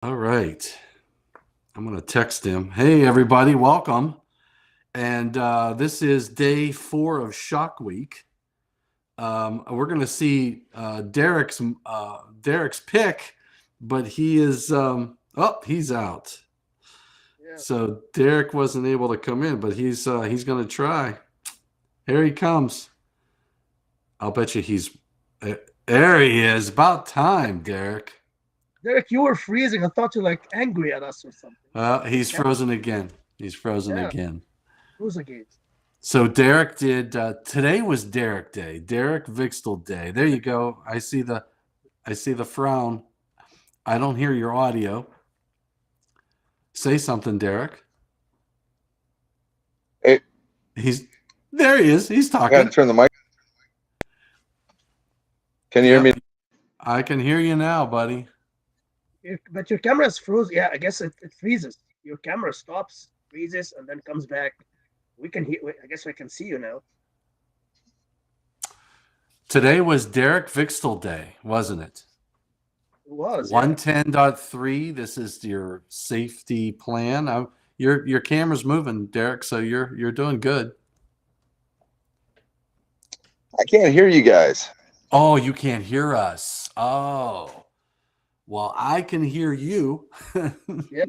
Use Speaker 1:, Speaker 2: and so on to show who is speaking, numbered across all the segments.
Speaker 1: All right. I'm going to text him. Hey, everybody, welcome. And this is day 4 of Shock Week. We're going to see Derek's pick, but he is he's out.
Speaker 2: Yeah.
Speaker 1: So Derek wasn't able to come in, but he's going to try. Here he comes. I'll bet you there he is. About time, Derek.
Speaker 2: Derek, you were freezing. I thought you were like angry at us or something.
Speaker 1: He's
Speaker 2: Yeah,
Speaker 1: frozen again. He's frozen
Speaker 2: yeah,
Speaker 1: again.
Speaker 2: froze again.
Speaker 1: So Derek did. Today was Derek Day. Derek Vixtel Day. There you go. I see the frown. I don't hear your audio. Say something, Derek.
Speaker 3: Hey,
Speaker 1: He's there. He is. He's
Speaker 3: I got to
Speaker 1: talking.
Speaker 3: turn the mic. Can you hear me?
Speaker 1: Yep. I can hear you now, buddy.
Speaker 2: But your camera is frozen. Yeah, I guess it freezes. Your camera stops, freezes, and then comes back. We can hear. I guess we can see you now.
Speaker 1: Today was Derek Vixtel Day, wasn't it?
Speaker 2: It was. Yeah.
Speaker 1: 110.3. This is your safety plan. Your camera's moving, Derek. So you're doing good.
Speaker 3: I can't hear you guys.
Speaker 1: Oh, you can't hear us. Oh, well, I can hear you.
Speaker 2: Yeah.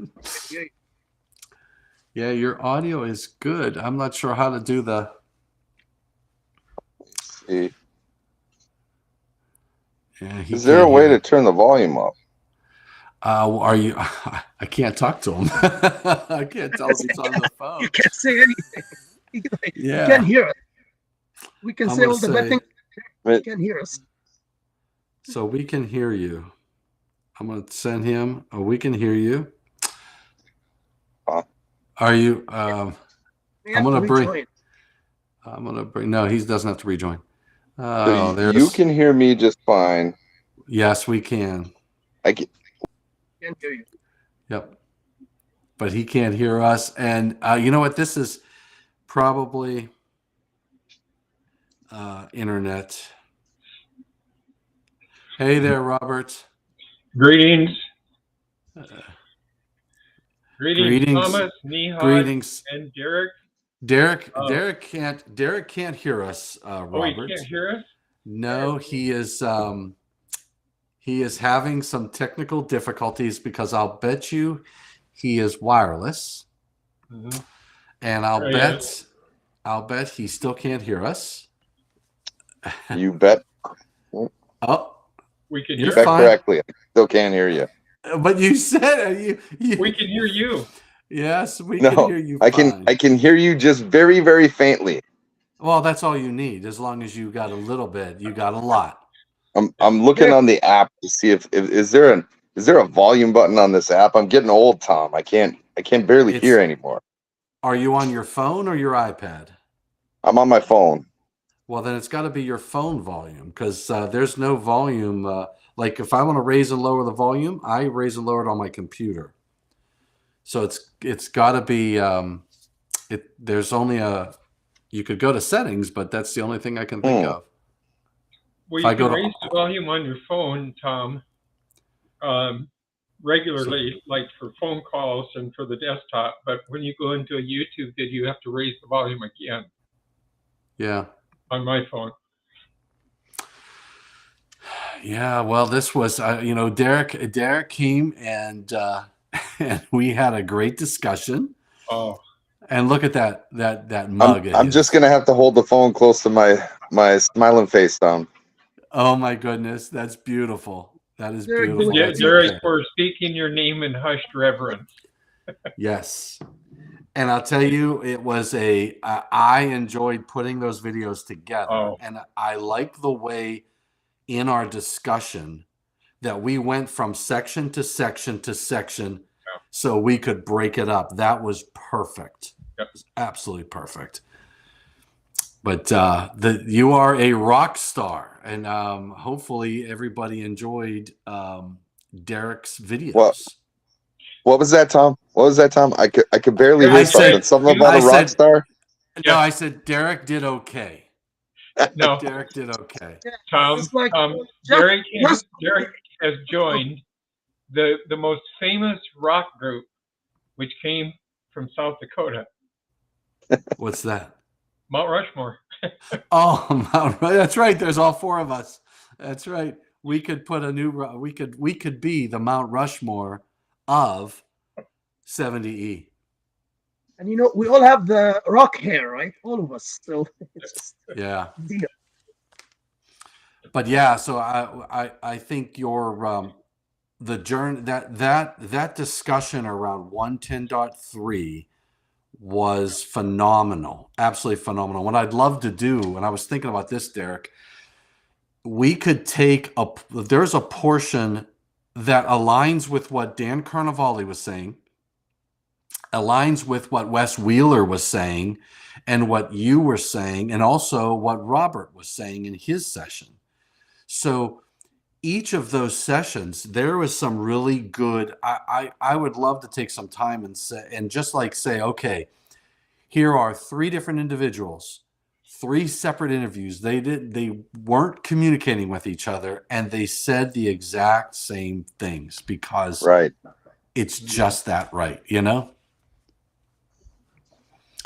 Speaker 1: Yeah, your audio is good. I'm not sure how to do the.
Speaker 3: Let's see.
Speaker 1: Yeah, he
Speaker 3: Is there a
Speaker 1: can't
Speaker 3: way
Speaker 1: hear.
Speaker 3: to turn the volume up?
Speaker 1: Are you? I can't talk to him. I can't tell if he's on the phone.
Speaker 2: You can't say anything. You
Speaker 1: Yeah,
Speaker 2: can't hear us. We can
Speaker 1: I'm
Speaker 2: say
Speaker 1: gonna
Speaker 2: all the bad
Speaker 1: say.
Speaker 2: things. You
Speaker 3: But
Speaker 2: can't hear us.
Speaker 1: So we can hear you. I'm gonna send him. Oh, we can hear you.
Speaker 3: uh,
Speaker 1: Are you?
Speaker 2: We
Speaker 1: I'm
Speaker 2: have to
Speaker 1: gonna bring.
Speaker 2: rejoin.
Speaker 1: I'm gonna bring. No, he doesn't have to rejoin.
Speaker 3: so
Speaker 1: Oh,
Speaker 3: you
Speaker 1: there's.
Speaker 3: can hear me just fine.
Speaker 1: Yes, we can.
Speaker 3: I can,
Speaker 2: Can't hear you.
Speaker 1: Yep. But he can't hear us. And you know what? This is probably internet. Hey there, Robert.
Speaker 4: Greetings,
Speaker 1: Uh,
Speaker 4: greetings,
Speaker 1: greetings,
Speaker 4: Thomas, Nihad,
Speaker 1: greetings,
Speaker 4: and Derek.
Speaker 1: Derek.
Speaker 4: Uh,
Speaker 1: Derek can't hear us,
Speaker 4: oh, he
Speaker 1: Robert.
Speaker 4: can't hear us.
Speaker 1: No, he is having some technical difficulties because I'll bet you he is wireless,
Speaker 4: Mm-hmm.
Speaker 1: and
Speaker 4: Oh, yeah.
Speaker 1: I'll bet he still can't hear us.
Speaker 3: you bet.
Speaker 1: Oh,
Speaker 4: We can
Speaker 1: you're
Speaker 4: hear.
Speaker 3: Bet
Speaker 1: fine.
Speaker 3: correctly. I still can't hear you.
Speaker 1: But you said
Speaker 4: We can hear you.
Speaker 1: yes, we can
Speaker 3: No,
Speaker 1: hear you
Speaker 3: I
Speaker 1: fine.
Speaker 3: can hear you just very, very faintly.
Speaker 1: Well, that's all you need. As long as you got a little bit, you got a lot.
Speaker 3: I'm looking
Speaker 2: Derek,
Speaker 3: on the app to see if is there a volume button on this app? I'm getting old, Tom. I can't barely hear
Speaker 1: It's
Speaker 3: anymore.
Speaker 1: Are you on your phone or your iPad?
Speaker 3: I'm on my phone.
Speaker 1: Well, then it's got to be your phone volume because there's no volume. Like if I want to raise and lower the volume, I raise and lower it on my computer. So it's got to be there's only a you could go to settings, but that's the only thing I can think
Speaker 3: Hmm.
Speaker 1: of.
Speaker 4: Well,
Speaker 1: If
Speaker 4: you
Speaker 1: I
Speaker 4: can
Speaker 1: go to
Speaker 4: raise the volume on your phone, Tom, regularly, like for phone calls and for the desktop. But when you go into a YouTube video, you have to raise the volume again
Speaker 1: yeah.
Speaker 4: on my phone.
Speaker 1: Yeah, well, this was, Derek came and and we had a great discussion.
Speaker 4: Oh,
Speaker 1: And look at that mug of
Speaker 3: I'm just
Speaker 1: his.
Speaker 3: gonna have to hold the phone close to my smiling face, Tom.
Speaker 1: Oh my goodness, that's beautiful. That is
Speaker 2: Derek, do
Speaker 1: beautiful.
Speaker 2: we,
Speaker 1: That's
Speaker 2: do,
Speaker 4: Derek,
Speaker 1: okay.
Speaker 4: for speaking your name in hushed reverence.
Speaker 1: Yes. And I'll tell you, it was I enjoyed putting those videos together,
Speaker 4: Oh,
Speaker 1: and I like the way in our discussion that we went from section to section to section so we could break it up. That was perfect.
Speaker 4: Yep.
Speaker 1: It was absolutely perfect. But you are a rock star, and hopefully everybody enjoyed Derek's
Speaker 3: What
Speaker 1: videos.
Speaker 3: what was that, Tom? What was that, Tom? I could barely
Speaker 4: Derek
Speaker 3: hear
Speaker 1: I
Speaker 3: something.
Speaker 1: said,
Speaker 4: said
Speaker 3: Something
Speaker 4: you.
Speaker 3: about
Speaker 1: I
Speaker 3: a rock
Speaker 1: said,
Speaker 3: star.
Speaker 1: no,
Speaker 4: Yeah.
Speaker 1: I said Derek did okay.
Speaker 4: No,
Speaker 1: Derek did okay.
Speaker 2: yeah,
Speaker 4: Tom.
Speaker 2: it's like just
Speaker 4: Derek
Speaker 2: just
Speaker 4: has joined the most famous rock group, which came from South Dakota,
Speaker 1: What's that?
Speaker 4: Mount Rushmore.
Speaker 1: Oh, that's right. There's all four of us. That's right. We could put a new. We could be the Mount Rushmore of 70E.
Speaker 2: And you know, we all have the rock hair, right? All of us. So it's just
Speaker 1: Yeah.
Speaker 2: deal.
Speaker 1: But yeah, so I think your the journey that discussion around 110.3 was phenomenal, absolutely phenomenal. What I'd love to do, and I was thinking about this, Derek, we could take there's a portion that aligns with what Dan Carnevale was saying, aligns with what Wes Wheeler was saying, and what you were saying, and also what Robert was saying in his session. So each of those sessions, there was some really good. I would love to take some time and say, okay, here are three different individuals, three separate interviews. They weren't communicating with each other, and they said the exact same things because
Speaker 3: Right.
Speaker 1: it's just that right, you know?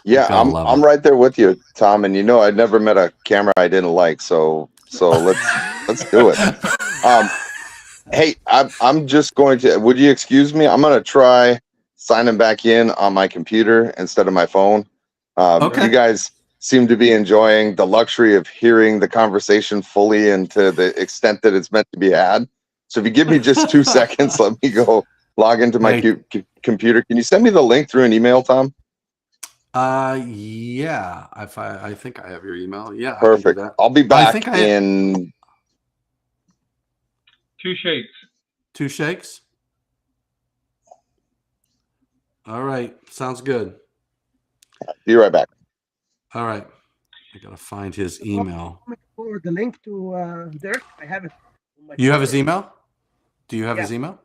Speaker 3: Yeah,
Speaker 1: Gotta love
Speaker 3: I'm
Speaker 1: it.
Speaker 3: right there with you, Tom. And you know, I'd never met a camera I didn't like. So let's do it. Hey, I'm just going to. Would you excuse me? I'm going to try signing back in on my computer instead of my phone.
Speaker 1: Okay.
Speaker 3: You guys seem to be enjoying the luxury of hearing the conversation fully and to the extent that it's meant to be had. So if you give me just 2 seconds, let me go log into my computer. Can you send me the link through an email, Tom?
Speaker 1: Yeah. I think I have your email. Yeah,
Speaker 3: Perfect.
Speaker 1: I can do that.
Speaker 3: I'll be back
Speaker 1: I
Speaker 3: in
Speaker 4: 2 shakes.
Speaker 1: 2 shakes. All right, sounds good.
Speaker 3: Be right back.
Speaker 1: All right, I gotta find his email.
Speaker 2: Forward the link to Dirk. I have it. On my
Speaker 1: You have his
Speaker 2: computer.
Speaker 1: email? Do you have his
Speaker 2: Yeah.
Speaker 1: email?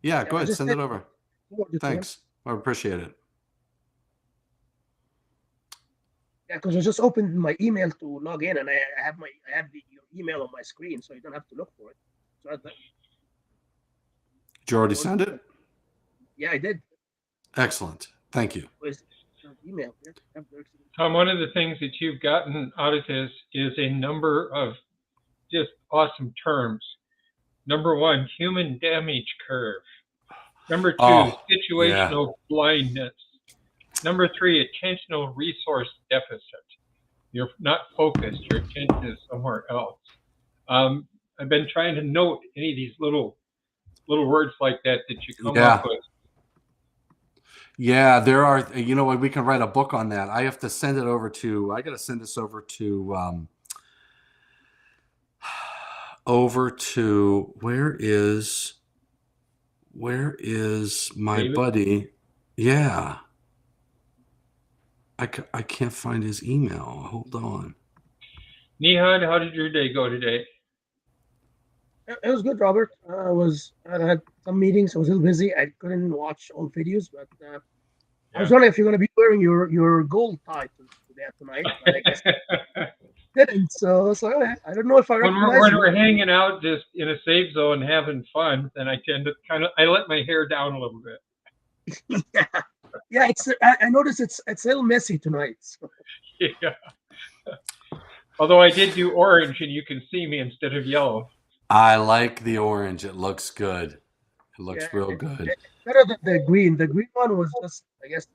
Speaker 1: Yeah, go
Speaker 2: I
Speaker 1: ahead,
Speaker 2: just
Speaker 1: send
Speaker 2: did
Speaker 1: it over.
Speaker 2: forward it to him.
Speaker 1: Thanks, I appreciate it.
Speaker 2: Yeah, because I just opened my email to log in, and I have your email on my screen, so you don't have to look for it. So
Speaker 1: Did you already send it?
Speaker 2: yeah, I did.
Speaker 1: Excellent, thank you.
Speaker 2: Where's your email? Yeah, I have Dirk's email.
Speaker 4: Tom, one of the things that you've gotten out of this is a number of just awesome terms. Number 1, human damage curve. Number 2,
Speaker 1: Oh,
Speaker 4: situational blindness. Number 3, attentional resource deficit. You're not focused. Your attention is somewhere else. I've been trying to note any of these little words like that you come up with.
Speaker 1: Yeah, there are. You know what? We can write a book on that. I have to send it over to. I got to send this over to. Where is my
Speaker 4: David?
Speaker 1: buddy? Yeah. I can't find his email. Hold on.
Speaker 4: Nihad, how did your day go today?
Speaker 2: It was good, Robert. I had some meetings. I was a little busy. I couldn't watch all videos, but I was wondering if you're going to be wearing your gold tie tonight. But I guess didn't. So I don't know if I recognize
Speaker 4: when
Speaker 2: you.
Speaker 4: we're hanging out just in a safe zone having fun, then I tend to I let my hair down a little bit.
Speaker 2: Yeah. I noticed it's a little messy tonight. So.
Speaker 4: Yeah. Although I did do orange, and you can see me instead of yellow.
Speaker 1: I like the orange. It looks good. It looks real good.
Speaker 2: It's better than the green. The green one was just, I guess,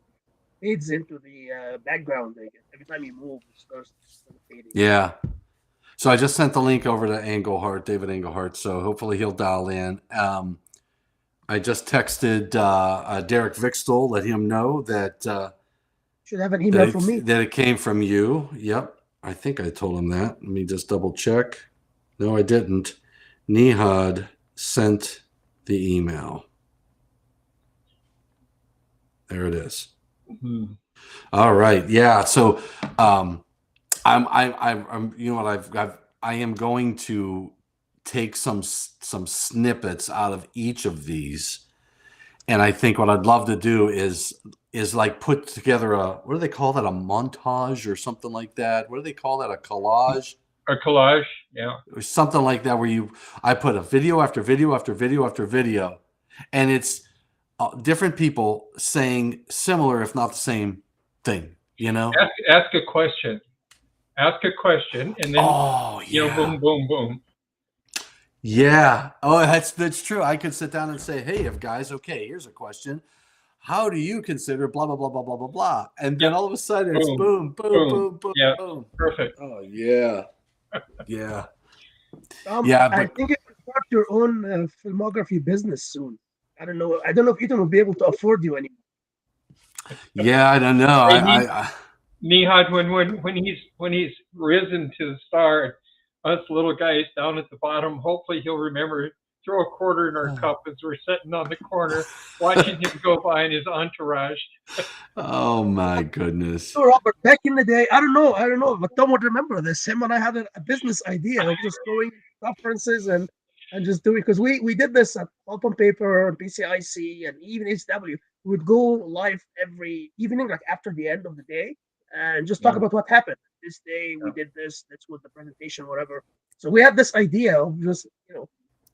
Speaker 2: fades into the background. I guess every time you move, it starts fading.
Speaker 1: Yeah. So I just sent the link over to Engelhart, David Engelhart. So hopefully he'll dial in. I just texted Derek Vixtel, let him know that
Speaker 2: should have an email from me.
Speaker 1: That it came from you. Yep. I think I told him that. Let me just double check. No, I didn't. Nihad sent the email. There it is.
Speaker 4: Mm-hmm.
Speaker 1: All right. Yeah. So I'm you know what I am going to take some snippets out of each of these, and I think what I'd love to do is like put together what do they call that, a montage or something like that? What do they call that, a collage?
Speaker 4: A collage, yeah,
Speaker 1: or something like that, where I put a video after video after video after video, and it's different people saying similar, if not the same thing. You know?
Speaker 4: Ask a question. Ask a question, and then
Speaker 1: Oh yeah.
Speaker 4: boom, boom, boom.
Speaker 1: Yeah. Oh, that's true. I could sit down and say, "Hey, if guys, okay, here's a question. How do you consider blah blah blah blah blah blah blah?" And then all of a sudden it's
Speaker 4: Boom,
Speaker 1: boom, boom,
Speaker 4: boom.
Speaker 1: boom, boom,
Speaker 4: Yeah,
Speaker 1: boom.
Speaker 4: perfect.
Speaker 1: Oh yeah. Yeah.
Speaker 2: I
Speaker 1: But
Speaker 2: think you can start your own filmography business soon. I don't know. I don't know if Ethan will be able to afford you anymore.
Speaker 1: yeah, I don't know. I
Speaker 4: Nihad, when he's risen to the star, us little guys down at the bottom, hopefully he'll remember throw a quarter in our cup as we're sitting on the corner watching him go by in his entourage.
Speaker 1: oh my goodness.
Speaker 2: So Robert, back in the day, I don't know, but Tom would remember this. Him and I had a business idea of just going conferences and just doing, because we did this at Pulp and Paper and PCIC and even HW. We would go live every evening, like after the end of the day, and just talk
Speaker 4: Yeah.
Speaker 2: about what happened this day. We did this. This was the presentation, whatever. So we had this idea of just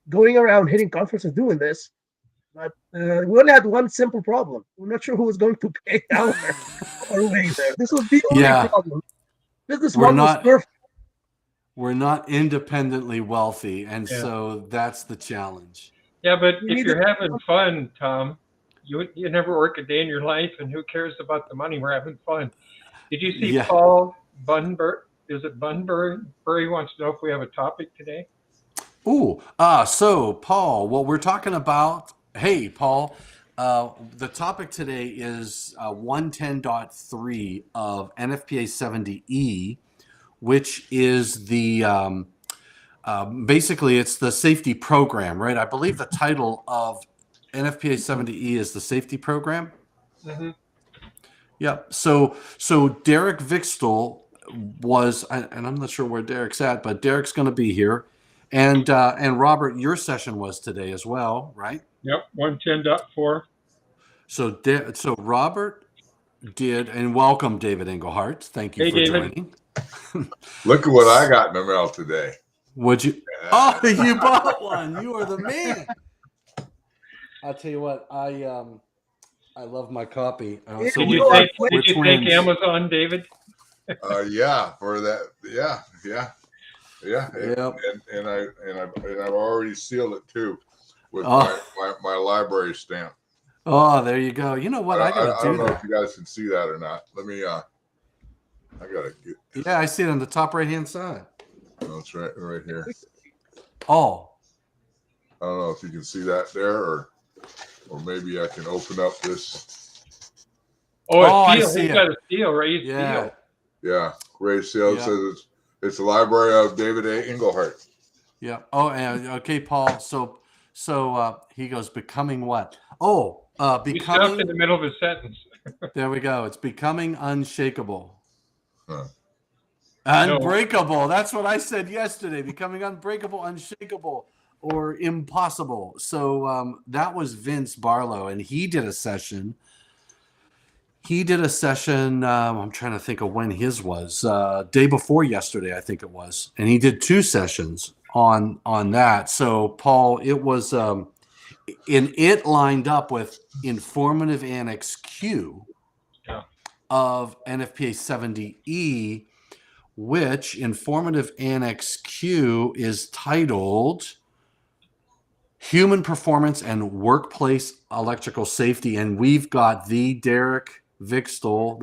Speaker 2: going around hitting conferences doing this. But we only had one simple problem. We're not sure who was going to pay down there or way there. This was the only
Speaker 1: Yeah.
Speaker 2: problem. Business
Speaker 1: We're
Speaker 2: model was
Speaker 1: not-
Speaker 2: perfect.
Speaker 1: We're not independently wealthy, and
Speaker 4: Yeah.
Speaker 1: so that's the challenge.
Speaker 4: Yeah, but
Speaker 2: We
Speaker 4: if
Speaker 2: need
Speaker 4: you're
Speaker 2: to-
Speaker 4: having fun, Tom, you never work a day in your life, and who cares about the money? We're having fun. Did you see
Speaker 1: Yeah.
Speaker 4: Paul Bunbury? Is it Bunbury? He wants to know if we have a topic today.
Speaker 1: Ooh, so Paul, what we're talking about, hey, Paul, the topic today is 110.3 of NFPA 70E, which is the, basically it's the safety program, right? I believe the title of NFPA 70E is the safety program.
Speaker 4: Mm-hmm.
Speaker 1: Yeah. So Derek Vixtel was, and I'm not sure where Derek's at, but Derek's going to be here. And Robert, your session was today as well, right?
Speaker 4: Yep, 110.4.
Speaker 1: So Robert did, and welcome David Engelhart. Thank you
Speaker 4: Hey,
Speaker 1: for
Speaker 4: David.
Speaker 1: joining.
Speaker 5: Look at what I got in the mail today.
Speaker 1: Would you? Oh, you bought one. You are the man. I'll tell you what, I love my copy.
Speaker 2: Did
Speaker 4: Did
Speaker 1: we-
Speaker 4: you thank
Speaker 1: twins.
Speaker 4: Amazon, David?
Speaker 5: Yeah, for that. Yeah.
Speaker 1: Yep.
Speaker 5: And I've already sealed it too with
Speaker 1: Oh.
Speaker 5: my library stamp.
Speaker 1: Oh, there you go. You know what? I
Speaker 5: I
Speaker 1: gotta
Speaker 5: don't
Speaker 1: do
Speaker 5: know
Speaker 1: that.
Speaker 5: if you guys can see that or not. Let me. I gotta get.
Speaker 1: Yeah, I see it on the top right hand side.
Speaker 5: Oh, it's right here.
Speaker 1: Oh,
Speaker 5: I don't know if you can see that there, or maybe I can open up this.
Speaker 4: Oh,
Speaker 1: Oh, I
Speaker 4: a seal.
Speaker 1: see
Speaker 4: He's
Speaker 1: it.
Speaker 4: got a seal, right?
Speaker 1: yeah.
Speaker 4: Seal.
Speaker 5: Yeah, Ray Sales
Speaker 1: Yeah.
Speaker 5: says it's the library of David A. Engelhart.
Speaker 1: Yeah. Oh, and okay, Paul. So he goes, becoming what? Oh,
Speaker 4: He stopped in
Speaker 1: becoming.
Speaker 4: the middle of a sentence.
Speaker 1: There we go. It's becoming unshakable.
Speaker 5: Huh.
Speaker 1: Unbreakable. That's what I said yesterday. Becoming unbreakable, unshakable, or impossible. So that was Vince Barlow, and he did a session. I'm trying to think of when his was. Day before yesterday, I think it was, and he did 2 sessions on that. So Paul, it was it lined up with informative Annex Q
Speaker 4: Yeah.
Speaker 1: of NFPA 70E, which informative Annex Q is titled Human Performance and Workplace Electrical Safety. And we've got the Derek Vixtel,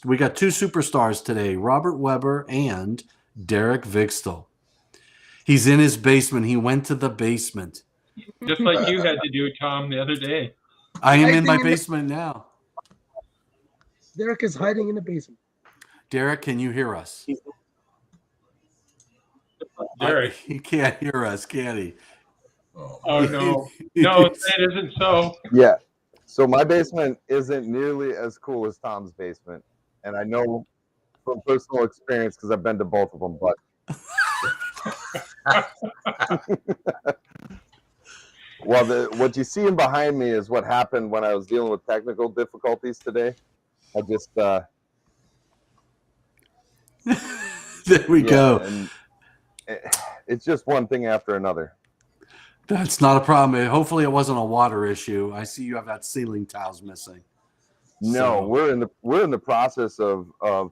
Speaker 1: we got 2 superstars today, Robert Weber and Derek Vixtel. He's in his basement. He went to the basement.
Speaker 4: Just like you had to do, Tom, the other day.
Speaker 1: I am in
Speaker 2: Hiding
Speaker 1: my
Speaker 2: in the-
Speaker 1: basement now.
Speaker 2: Derek is hiding in the basement.
Speaker 1: Derek, can you hear us?
Speaker 4: Derek.
Speaker 1: He can't hear us, can he?
Speaker 4: Oh, no. No, that isn't so.
Speaker 3: Yeah. So my basement isn't nearly as cool as Tom's basement, and I know from personal experience because I've been to both of them. But well, what you see in behind me is what happened when I was dealing with technical difficulties today. I just
Speaker 1: There we go.
Speaker 3: and it's just one thing after another.
Speaker 1: That's not a problem. Hopefully, it wasn't a water issue. I see you have that ceiling tiles missing.
Speaker 3: No,
Speaker 1: So-
Speaker 3: we're in the process of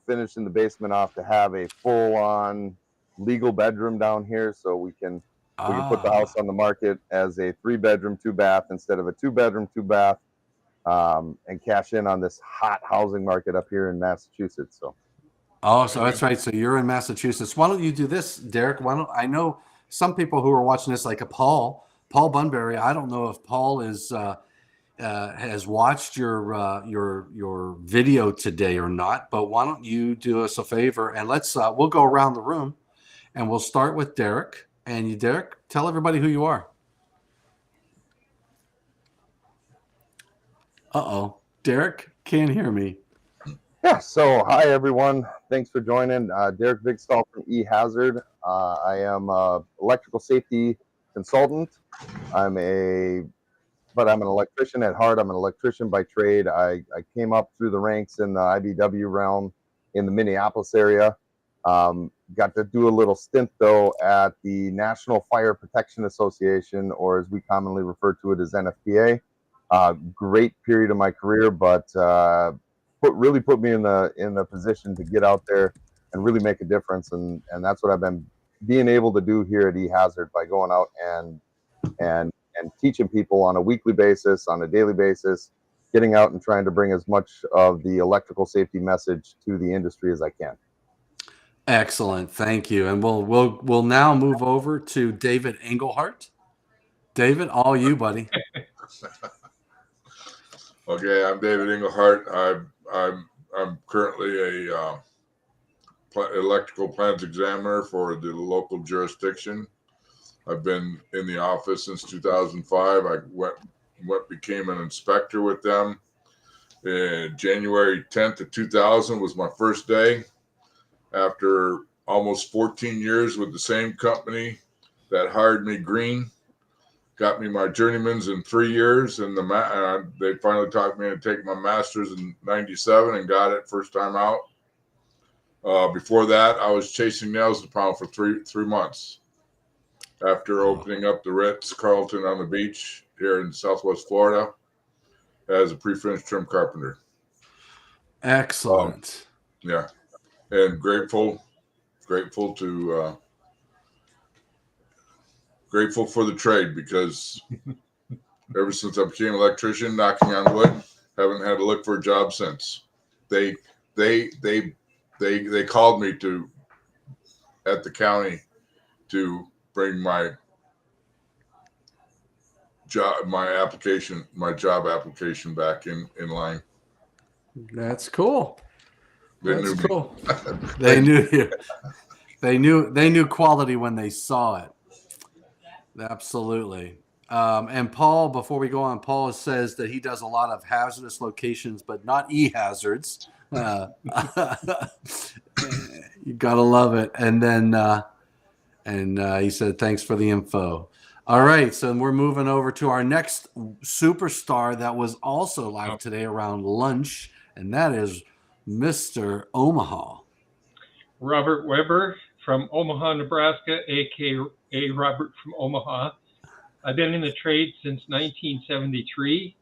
Speaker 3: finishing the basement off to have a full on legal bedroom down here, so we can put the house on the market as a 3-bedroom, 2-bath instead of a 2-bedroom, 2-bath, and cash in on this hot housing market up here in Massachusetts. So.
Speaker 1: Oh, so that's right. So you're in Massachusetts. Why don't you do this, Derek? Why don't I know some people who are watching this, like a Paul Bunbury. I don't know if Paul is has watched your video today or not, but why don't you do us a favor and let's we'll go around the room and we'll start with Derek. And you, Derek, tell everybody who you are. Uh-oh, Derek can't hear me.
Speaker 3: Yeah, so hi everyone. Thanks for joining. Derek Bigstall from eHazard. I am an electrical safety consultant. I'm an electrician at heart. I'm an electrician by trade. I came up through the ranks in the IBW realm in the Minneapolis area. Got to do a little stint though at the National Fire Protection Association, or as we commonly refer to it as NFPA. Great period of my career, but really put me in the position to get out there and really make a difference, and that's what I've been being able to do here at eHazard by going out and teaching people on a weekly basis, on a daily basis, getting out and trying to bring as much of the electrical safety message to the industry as I can.
Speaker 1: Excellent, thank you. And we'll now move over to David Engelhart. David, all you, buddy.
Speaker 5: Okay, I'm David Engelhart. I'm currently a electrical plans examiner for the local jurisdiction. I've been in the office since 2005. I became an inspector with them. January 10th of 2000 was my first day. After almost 14 years with the same company that hired me green, got me my journeyman's in 3 years, and they finally talked me into taking my master's in '97 and got it first time out. Before that, I was chasing nails in the pound for three months. After opening up the Ritz-Carlton on the beach here in Southwest Florida as a pre-finished trim carpenter.
Speaker 1: Excellent.
Speaker 5: Yeah, and grateful for the trade, because ever since I became an electrician, knocking on wood, haven't had to look for a job since. They called me at the county to bring my job application back in line.
Speaker 1: That's cool.
Speaker 5: That's
Speaker 1: cool. They knew you. They knew quality when they saw it. Absolutely. And Paul, before we go on, Paul says that he does a lot of hazardous locations, but not e-hazards. You gotta love it. And then he said, thanks for the info. All right, so we're moving over to our next superstar that was also live today around lunch, and that is Mr. Omaha.
Speaker 4: Robert Weber from Omaha, Nebraska, aka Robert from Omaha. I've been in the trade since 1973,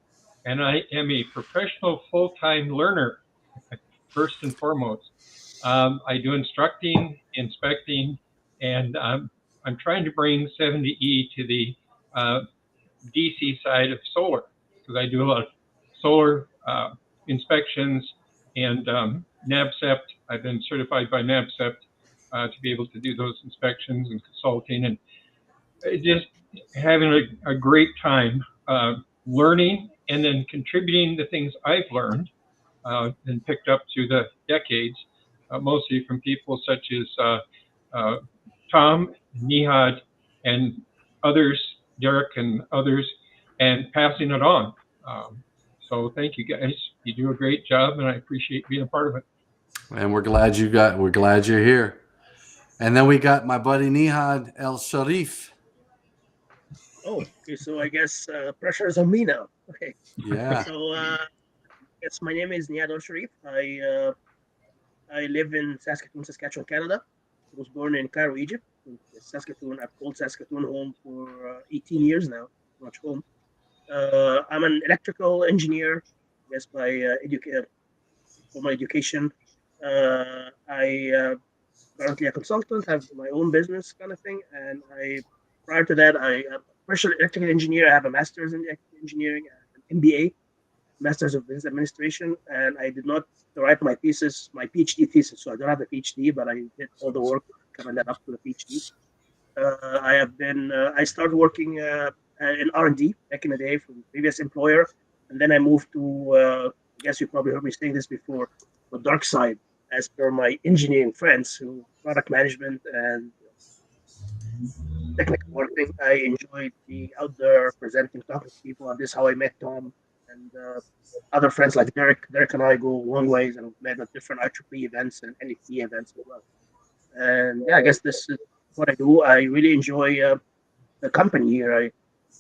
Speaker 4: and I am a professional full-time learner, first and foremost. I do instructing, inspecting, and I'm trying to bring 70E to the DC side of solar, because I do a lot of solar inspections and NABCEPT. I've been certified by NABCEPT to be able to do those inspections and consulting, and just having a great time learning and then contributing the things I've learned and picked up through the decades, mostly from people such as Tom, Nihad, and others, Derek and others, and passing it on. So thank you guys. You do a great job, and I appreciate being a part of it.
Speaker 1: And we're glad you're here. And then we got my buddy Nihad El Sharif.
Speaker 2: Oh, okay. So I guess pressure is on me now. Okay.
Speaker 1: Yeah.
Speaker 2: So yes, my name is Nihad El Sharif. I live in Saskatoon, Saskatchewan, Canada. I was born in Cairo, Egypt. in Saskatoon. I've called Saskatoon home for 18 years now, pretty much home. I'm an electrical engineer, I guess by formal education. I currently a consultant, have my own business kind of thing, and I prior to that I'm a professional electrical engineer. I have a master's in electrical engineering, an MBA, Master's of Business Administration, and I did not write my thesis, my PhD thesis, so I don't have a PhD, but I did all the work coming that up to the PhD. I started working in R&D back in the day from previous employer, and then I moved to, I guess you probably heard me saying this before, the dark side, as per my engineering friends who product management and technical working. I enjoyed being out there presenting, talking to people, and this is how I met Tom and other friends like Derek. Derek and I go long ways and met at different IEEE events and NFT events as well. And yeah, I guess this is what I do. I really enjoy the company here.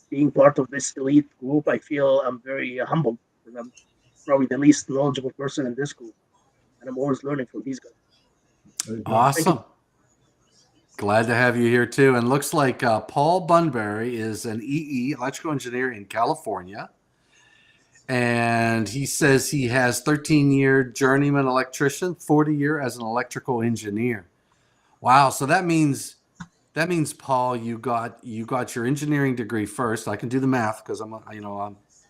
Speaker 2: Being part of this elite group, I feel I'm very humbled because I'm probably the least knowledgeable person in this group, and I'm always learning from these guys.
Speaker 1: Awesome. Glad to have you here too. And looks like Paul Bunbury is an EE, electrical engineer in California. And he says he has 13-year journeyman electrician, 40-year as an electrical engineer. Wow. So that means Paul, you got your engineering degree first. I can do the math because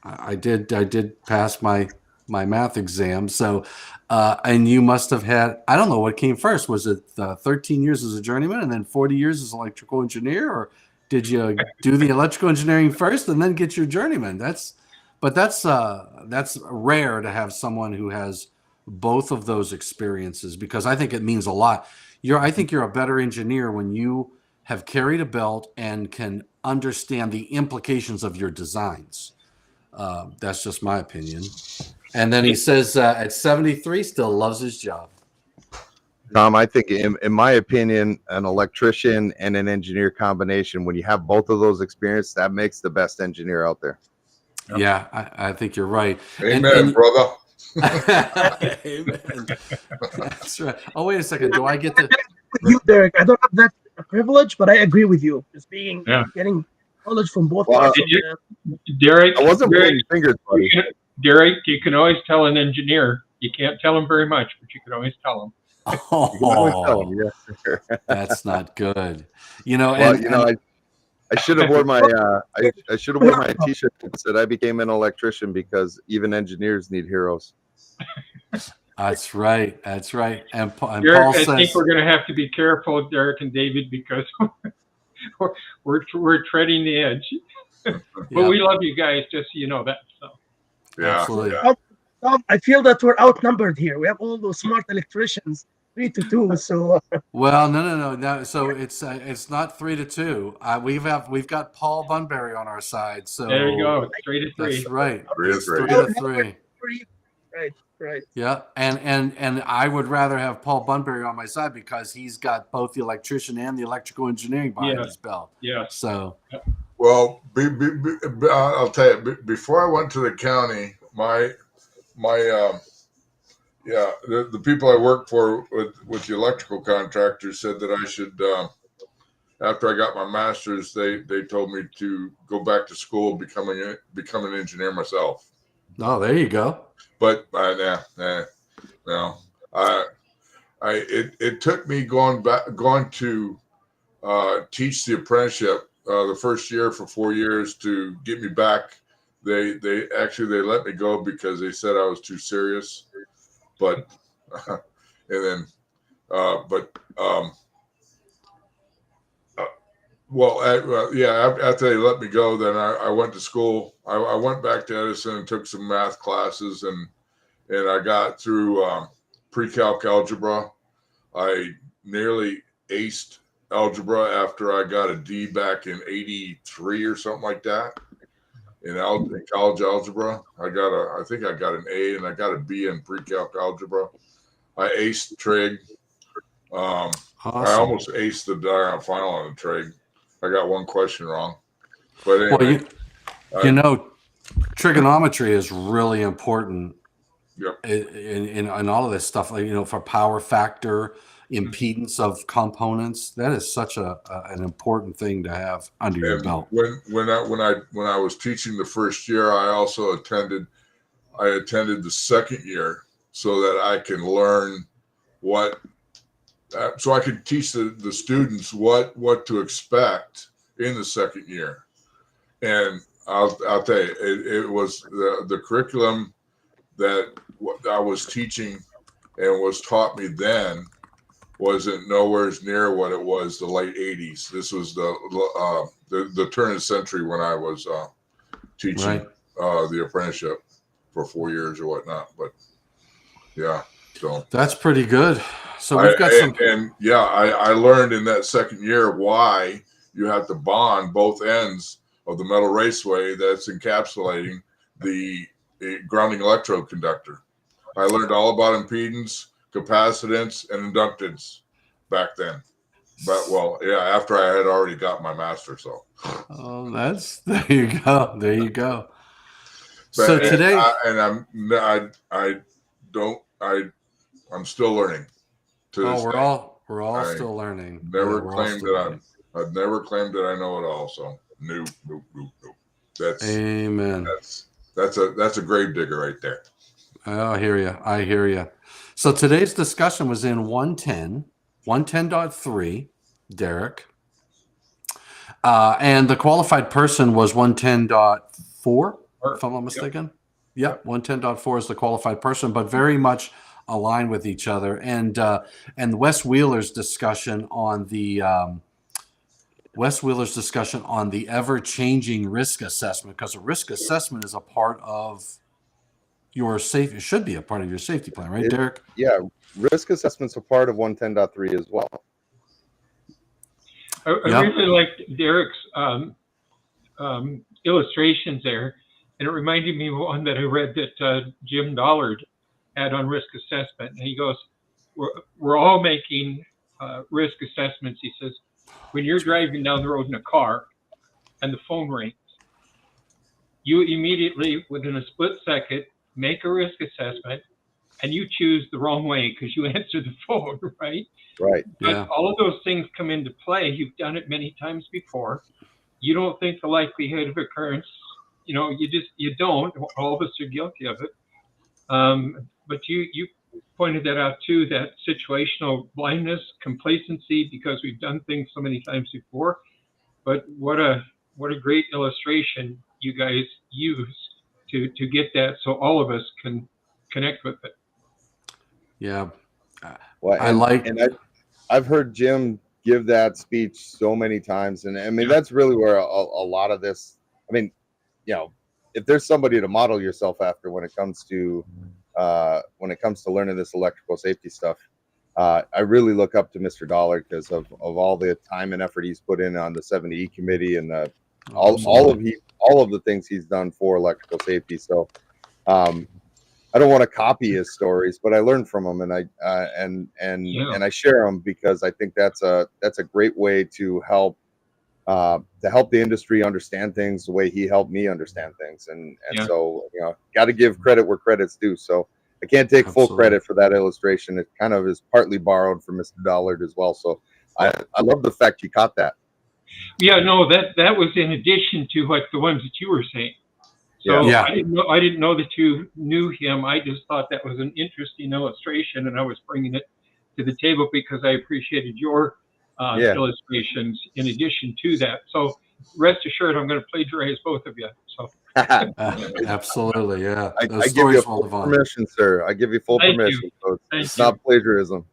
Speaker 1: I did pass my math exam. So, and you must have had, I don't know what came first. Was it 13 years as a journeyman and then 40 years as an electrical engineer, or did you do the electrical engineering first and then get your journeyman? That's rare to have someone who has both of those experiences, because I think it means a lot. I think you're a better engineer when you have carried a belt and can understand the implications of your designs. That's just my opinion. And then he says at 73, still loves his job.
Speaker 3: Tom, I think in my opinion, an electrician and an engineer combination, when you have both of those experiences, that makes the best engineer out there.
Speaker 1: Yeah, I think you're right.
Speaker 5: Amen, brother.
Speaker 1: Amen. That's right. Oh, wait a second. Do I get to
Speaker 2: you, Derek? I don't have that privilege, but I agree with you. Just getting knowledge from both parts.
Speaker 4: Derek,
Speaker 3: I wasn't pointing fingers, buddy.
Speaker 4: Derek, you can always tell an engineer. You can't tell him very much, but you can always tell him.
Speaker 1: Oh, yes, that's not good.
Speaker 3: I should have worn my I should have worn my T-shirt that said I became an electrician because even engineers need heroes.
Speaker 1: That's right. That's right. And
Speaker 4: Derek,
Speaker 1: Paul
Speaker 4: I
Speaker 1: says,
Speaker 4: think we're going to have to be careful, Derek and David, because we're treading the edge. But we love you guys, just so you know that. So.
Speaker 5: Yeah,
Speaker 1: absolutely.
Speaker 5: Yeah.
Speaker 2: I feel that we're outnumbered here. We have all those smart electricians, 3-2. So
Speaker 1: Well, no. So it's not 3-2. We've got Paul Bunbury on our side. So
Speaker 4: there you go. 3-3.
Speaker 1: That's right.
Speaker 5: 3-3.
Speaker 1: 3-3.
Speaker 2: Right.
Speaker 1: Yeah, and I would rather have Paul Bunbury on my side because he's got both the electrician and the electrical engineering behind his belt. Yeah. So.
Speaker 5: Well, I'll tell you. Before I went to the county, the people I worked for with the electrical contractors said that I should, after I got my master's, they told me to go back to school, become an engineer myself.
Speaker 1: Oh, there you go.
Speaker 5: But it took me going to teach the apprenticeship the first year for 4 years to get me back. They let me go because they said I was too serious. But after they let me go, then I went to school. I went back to Edison and took some math classes, and I got through pre-calc algebra. I nearly aced algebra after I got a D back in '83 or something like that. In college algebra, I think I got an A, and I got a B in pre-calc algebra. I aced trig. Awesome. I almost aced the diagram final on the trig. I got one question wrong. But anyway,
Speaker 1: trigonometry is really important.
Speaker 5: Yep.
Speaker 1: In all of this stuff, like for power factor, impedance of components. That is such an important thing to have under your
Speaker 5: And
Speaker 1: belt.
Speaker 5: when I was teaching the first year, I also attended the second year so that I can learn so I could teach the students what to expect in the second year. And I'll tell you, it was the curriculum that I was teaching and was taught me then wasn't nowhere near what it was the late 80s. This was the turn of the century when I was teaching the apprenticeship for 4 years or whatnot. But yeah, so
Speaker 1: that's pretty good. So we've got
Speaker 5: I learned in that second year why you have to bond both ends of the metal raceway that's encapsulating the grounding electrode conductor. I learned all about impedance, capacitance, and inductance back then. But after I had already got my master, so.
Speaker 1: Oh, there you go. There you go.
Speaker 5: But,
Speaker 1: so today,
Speaker 5: I'm still learning.
Speaker 1: we're all still learning.
Speaker 5: I've never claimed that I know it all. So no. That's
Speaker 1: amen.
Speaker 5: That's a grave digger right there.
Speaker 1: I hear you. So today's discussion was in 110.3, Derek. And the qualified person was 110.4, if I'm not mistaken. Yep, 110.4 is the qualified person, but very much aligned with each other. And Wes Wheeler's discussion on the ever-changing risk assessment, because a risk assessment is a part of it should be a part of your safety plan, right, Derek?
Speaker 3: Yeah, risk assessment's a part of 110.3 as well.
Speaker 4: I really liked Derek's illustrations there, and it reminded me of one that I read that Jim Dollard had on risk assessment. And he goes, we're all making risk assessments. He says, when you're driving down the road in a car and the phone rings, you immediately, within a split second, make a risk assessment, and you choose the wrong way because you answer the phone, right?
Speaker 3: Right.
Speaker 4: But all of those things come into play. You've done it many times before. You don't think the likelihood of occurrence, you don't. All of us are guilty of it. But you pointed that out too, that situational blindness, complacency, because we've done things so many times before. But what a great illustration you guys use to get that, so all of us can connect with it.
Speaker 1: Yeah.
Speaker 3: Well, I've heard Jim give that speech so many times, and I mean that's really where a lot of this. I mean, if there's somebody to model yourself after when it comes to learning this electrical safety stuff, I really look up to Mr. Dollard because of all the time and effort he's put in on the 70E committee and all of the things he's done for electrical safety. So I don't want to copy his stories, but I learn from them, and I share them because I think that's a great way to help the industry understand things the way he helped me understand things. And so got to give credit where credit's due. So I can't take full credit for that illustration. It kind of is partly borrowed from Mr. Dollard as well. So I love the fact you caught that.
Speaker 4: Yeah, no, that was in addition to the ones that you were saying. So I didn't know that you knew him. I just thought that was an interesting illustration, and I was bringing it to the table because I appreciated your illustrations in addition to that. So rest assured, I'm going to plagiarize both of you. So
Speaker 1: absolutely, yeah.
Speaker 3: I give you full permission, sir. I give you full permission. So it's not plagiarism.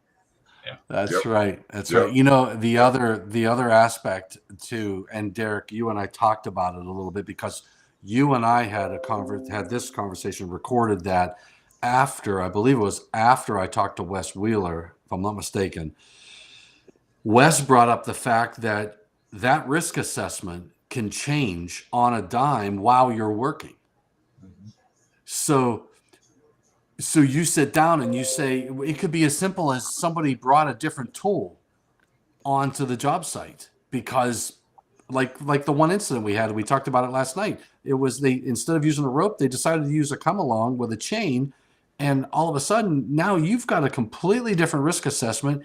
Speaker 4: Yeah.
Speaker 1: That's right. That's right. The other aspect too, and Derek, you and I talked about it a little bit because you and I had this conversation recorded that I believe it was after I talked to Wes Wheeler, if I'm not mistaken. Wes brought up the fact that risk assessment can change on a dime while you're working. So you sit down and you say, it could be as simple as somebody brought a different tool onto the job site because like the one incident we talked about it last night. It was instead of using a rope, they decided to use a come along with a chain. And all of a sudden now you've got a completely different risk assessment.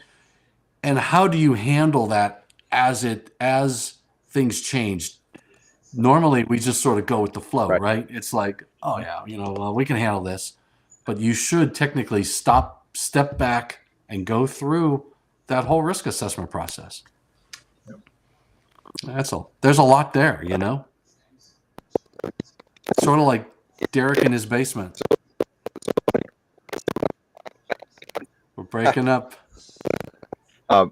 Speaker 1: And how do you handle that as things change? Normally, we just sort of go with the flow,
Speaker 3: Right.
Speaker 1: right? It's like, oh yeah, well, we can handle this, but you should technically step back, and go through that whole risk assessment process. There's a lot there, Sort of like Derek in his basement. We're breaking up.
Speaker 3: Am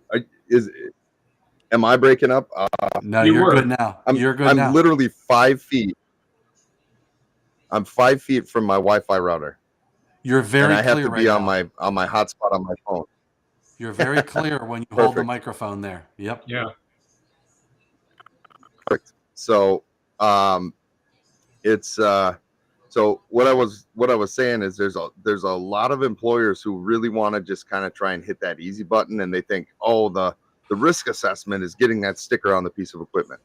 Speaker 3: I breaking up?
Speaker 1: No,
Speaker 4: You
Speaker 1: you're
Speaker 4: were.
Speaker 1: good now. You're good now.
Speaker 3: I'm literally 5 feet. I'm 5 feet from my Wi-Fi router,
Speaker 1: You're very
Speaker 3: and I have
Speaker 1: clear
Speaker 3: to be
Speaker 1: right
Speaker 3: on
Speaker 1: now.
Speaker 3: my hotspot on my phone.
Speaker 1: You're very clear when you hold the
Speaker 3: Perfect.
Speaker 1: microphone there. Yep.
Speaker 4: Yeah.
Speaker 3: Perfect. So, it's so what I was saying is there's a lot of employers who really want to just kind of try and hit that easy button, and they think, oh, the risk assessment is getting that sticker on the piece of equipment,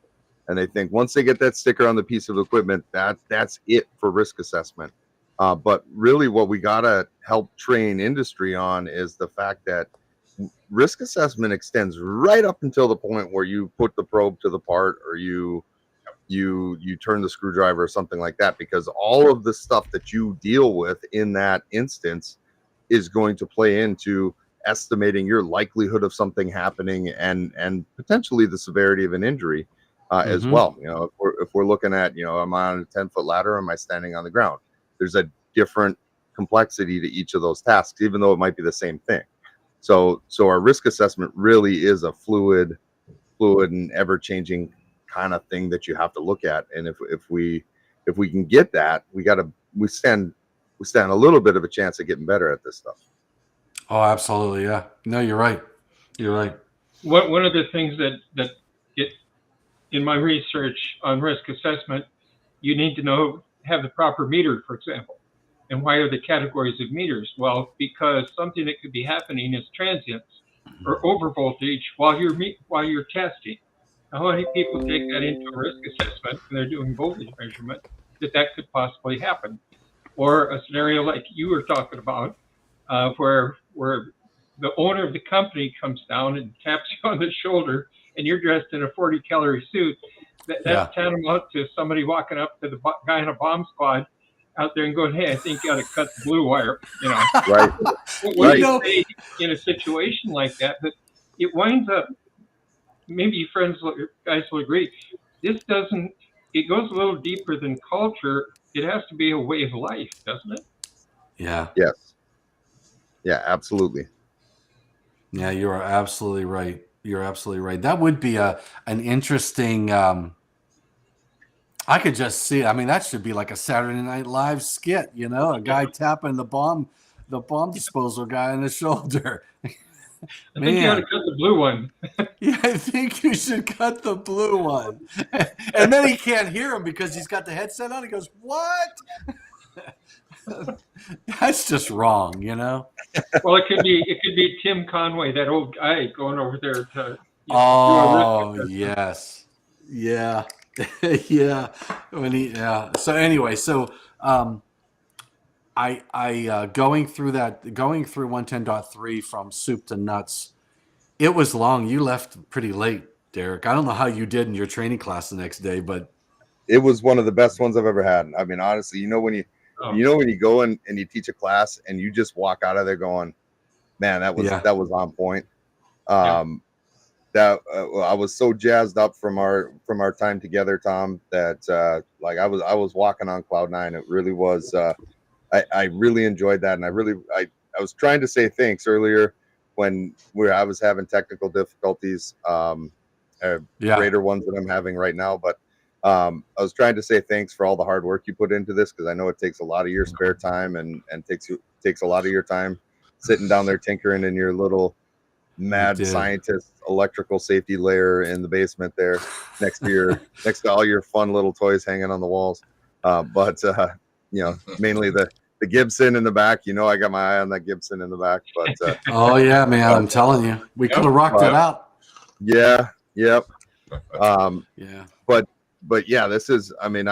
Speaker 3: and they think once they get that sticker on the piece of equipment, that's it for risk assessment. But really, what we gotta help train industry on is the fact that risk assessment extends right up until the point where you put the probe to the part, or you turn the screwdriver or something like that, because all of the stuff that you deal with in that instance is going to play into estimating your likelihood of something happening, and potentially the severity of an injury as well. If we're looking at, am I on a 10-foot ladder, or am I standing on the ground? There's a different complexity to each of those tasks, even though it might be the same thing. So our risk assessment really is a fluid and ever-changing kind of thing that you have to look at. And if we can get that, we stand a little bit of a chance of getting better at this stuff.
Speaker 1: Oh, absolutely. Yeah. No, you're right. You're right.
Speaker 4: One of the things that it, in my research on risk assessment, you need to have the proper meter, for example. And why are the categories of meters? Well, because something that could be happening is transients or overvoltage while you're testing. How many people take that into a risk assessment when they're doing voltage measurement, that could possibly happen? Or a scenario like you were talking about, where the owner of the company comes down and taps you on the shoulder, and you're dressed in a 40-calorie suit. That's tantamount to somebody walking up to the guy in a bomb squad out there and going, "Hey, I think you got to cut the blue wire."
Speaker 3: Right.
Speaker 4: What do you say in a situation like that? But it winds up. Maybe guys will agree. It goes a little deeper than culture. It has to be a way of life, doesn't it?
Speaker 1: Yeah.
Speaker 3: Yes. Yeah, absolutely.
Speaker 1: Yeah, you are absolutely right. You're absolutely right. That would be an interesting. I could just see it. I mean, that should be like a Saturday Night Live skit. A guy tapping the bomb disposal guy on the shoulder.
Speaker 4: I think you ought to cut the blue one.
Speaker 1: Yeah, I think you should cut the blue one. And then he can't hear him because he's got the headset on. He goes, "What?" That's just wrong,
Speaker 4: Well, it could be Tim Conway, that old guy, going over there to.
Speaker 1: Oh, yes. Yeah. Yeah. So anyway, I going through 110.3 from soup to nuts. It was long. You left pretty late, Derek. I don't know how you did in your training class the next day, but
Speaker 3: it was one of the best ones I've ever had. I mean, honestly, when you go in and you teach a class and you just walk out of there going, man, that was on point. That I was so jazzed up from our time together, Tom, that like I was walking on cloud nine. It really was. I really enjoyed that, and I was trying to say thanks earlier when I was having technical difficulties, greater ones that I'm having right now. But I was trying to say thanks for all the hard work you put into this, because I know it takes a lot of your spare time and takes a lot of your time sitting down there tinkering in your little mad scientist electrical safety layer in the basement there next to all your fun little toys hanging on the walls. But mainly the Gibson in the back. I got my eye on that Gibson in the back. But
Speaker 1: oh yeah, man, I'm telling you, we could have rocked it out.
Speaker 3: Yeah. Yep.
Speaker 1: Yeah.
Speaker 3: But yeah, this is. I mean,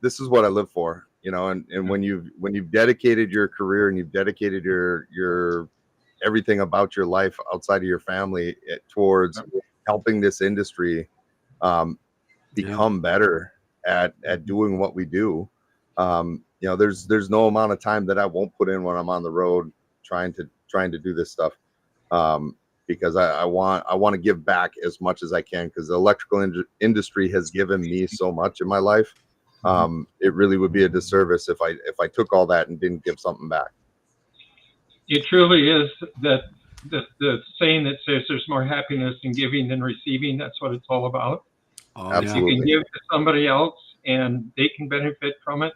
Speaker 3: this is what I live for. And when you've dedicated your career and you've dedicated your everything about your life outside of your family towards helping this industry become better at doing what we do. There's no amount of time that I won't put in when I'm on the road trying to do this stuff, because I want to give back as much as I can, because the electrical industry has given me so much in my life. It really would be a disservice if I took all that and didn't give something back.
Speaker 4: It truly is that the saying that says there's more happiness in giving than receiving. That's what it's all about.
Speaker 1: Oh,
Speaker 3: Absolutely.
Speaker 4: You can give to somebody else and they can benefit from it,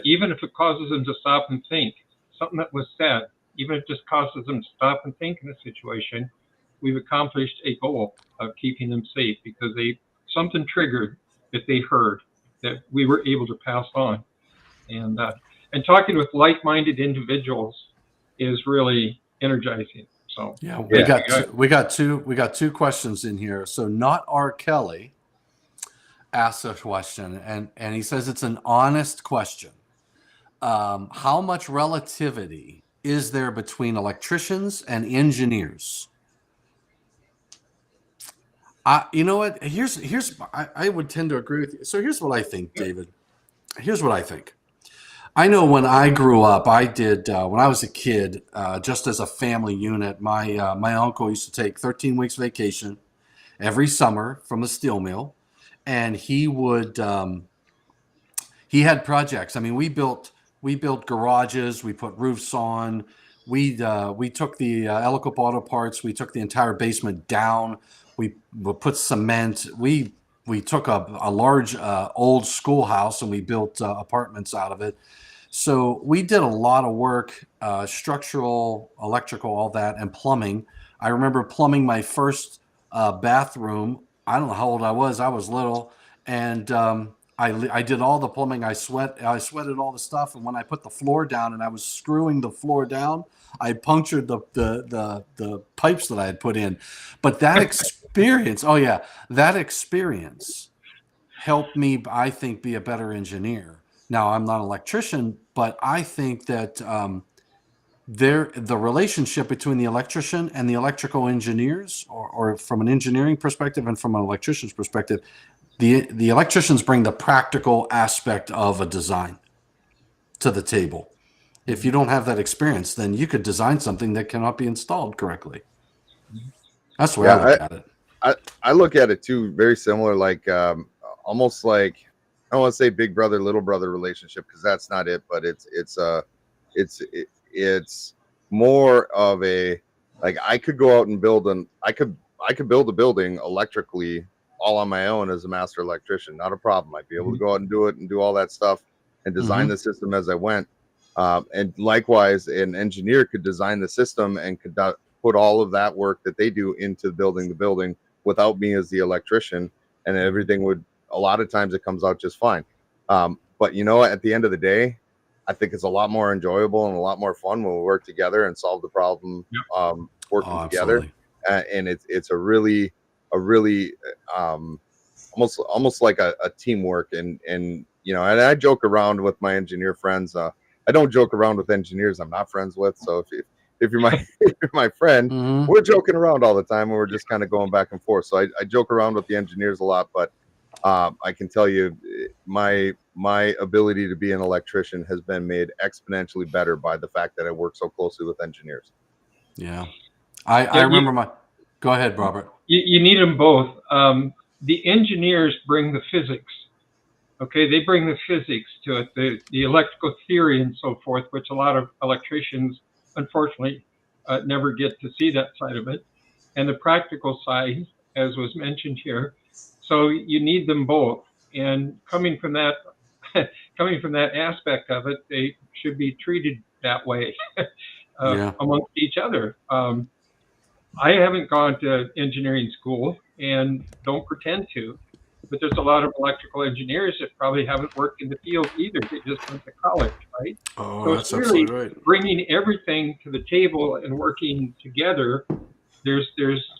Speaker 4: even if it causes them to stop and think. Something that was said, even if it just causes them to stop and think in a situation, we've accomplished a goal of keeping them safe, because something triggered that they heard that we were able to pass on. And talking with like-minded individuals is really energizing. So
Speaker 1: yeah, we got two questions in here. So Not R. Kelly asks a question, and he says it's an honest question. How much relativity is there between electricians and engineers? You know what? I would tend to agree with you. So here's what I think, David. Here's what I think. I know when I grew up, I did when I was a kid, just as a family unit. My uncle used to take 13 weeks vacation every summer from a steel mill, and he would he had projects. I mean, we built garages, we put roofs on, we took the Ellicott Auto Parts, we took the entire basement down, we put cement, we took a large old schoolhouse and we built apartments out of it. So we did a lot of work, structural, electrical, all that, and plumbing. I remember plumbing my first bathroom. I don't know how old I was. I was little, and I did all the plumbing. I sweated all the stuff, and when I put the floor down and I was screwing the floor down, I punctured the pipes that I had put in. But that experience, that experience helped me, I think, be a better engineer. Now, I'm not an electrician, but I think that the relationship between the electrician and the electrical engineers, or from an engineering perspective and from an electrician's perspective, the electricians bring the practical aspect of a design to the table. If you don't have that experience, then you could design something that cannot be installed correctly. That's the way I look at it.
Speaker 3: I look at it too, very similar, like almost like, I don't want to say big brother, little brother relationship, because that's not it, but it's more of a, like, I could go out and I could build a building electrically all on my own as a master electrician. Not a problem. I'd be able to go out and do it and do all that stuff and design the system as I went. And likewise, an engineer could design the system and could put all of that work that they do into building the building without me as the electrician, and everything would, a lot of times it comes out just fine. But at the end of the day, I think it's a lot more enjoyable and a lot more fun when we work together and solve the problem, working together. And it's a really almost like a teamwork. And I joke around with my engineer friends. I don't joke around with engineers I'm not friends with. So if you're my friend, we're joking around all the time, and we're just kind of going back and forth. So I joke around with the engineers a lot, but I can tell you my ability to be an electrician has been made exponentially better by the fact that I work so closely with engineers.
Speaker 1: Yeah. I remember go ahead, Robert.
Speaker 4: You need them both. The engineers bring the physics. Okay, they bring the physics to it, the electrical theory and so forth, which a lot of electricians, unfortunately, never get to see that side of it, and the practical side, as was mentioned here. So you need them both, and coming from that aspect of it, they should be treated that way amongst each other. I haven't gone to engineering school and don't pretend to, but there's a lot of electrical engineers that probably haven't worked in the field either. They just went to college, right?
Speaker 1: Oh,
Speaker 4: so
Speaker 1: that's
Speaker 4: it's really
Speaker 1: absolutely right.
Speaker 4: Bringing everything to the table and working together. There's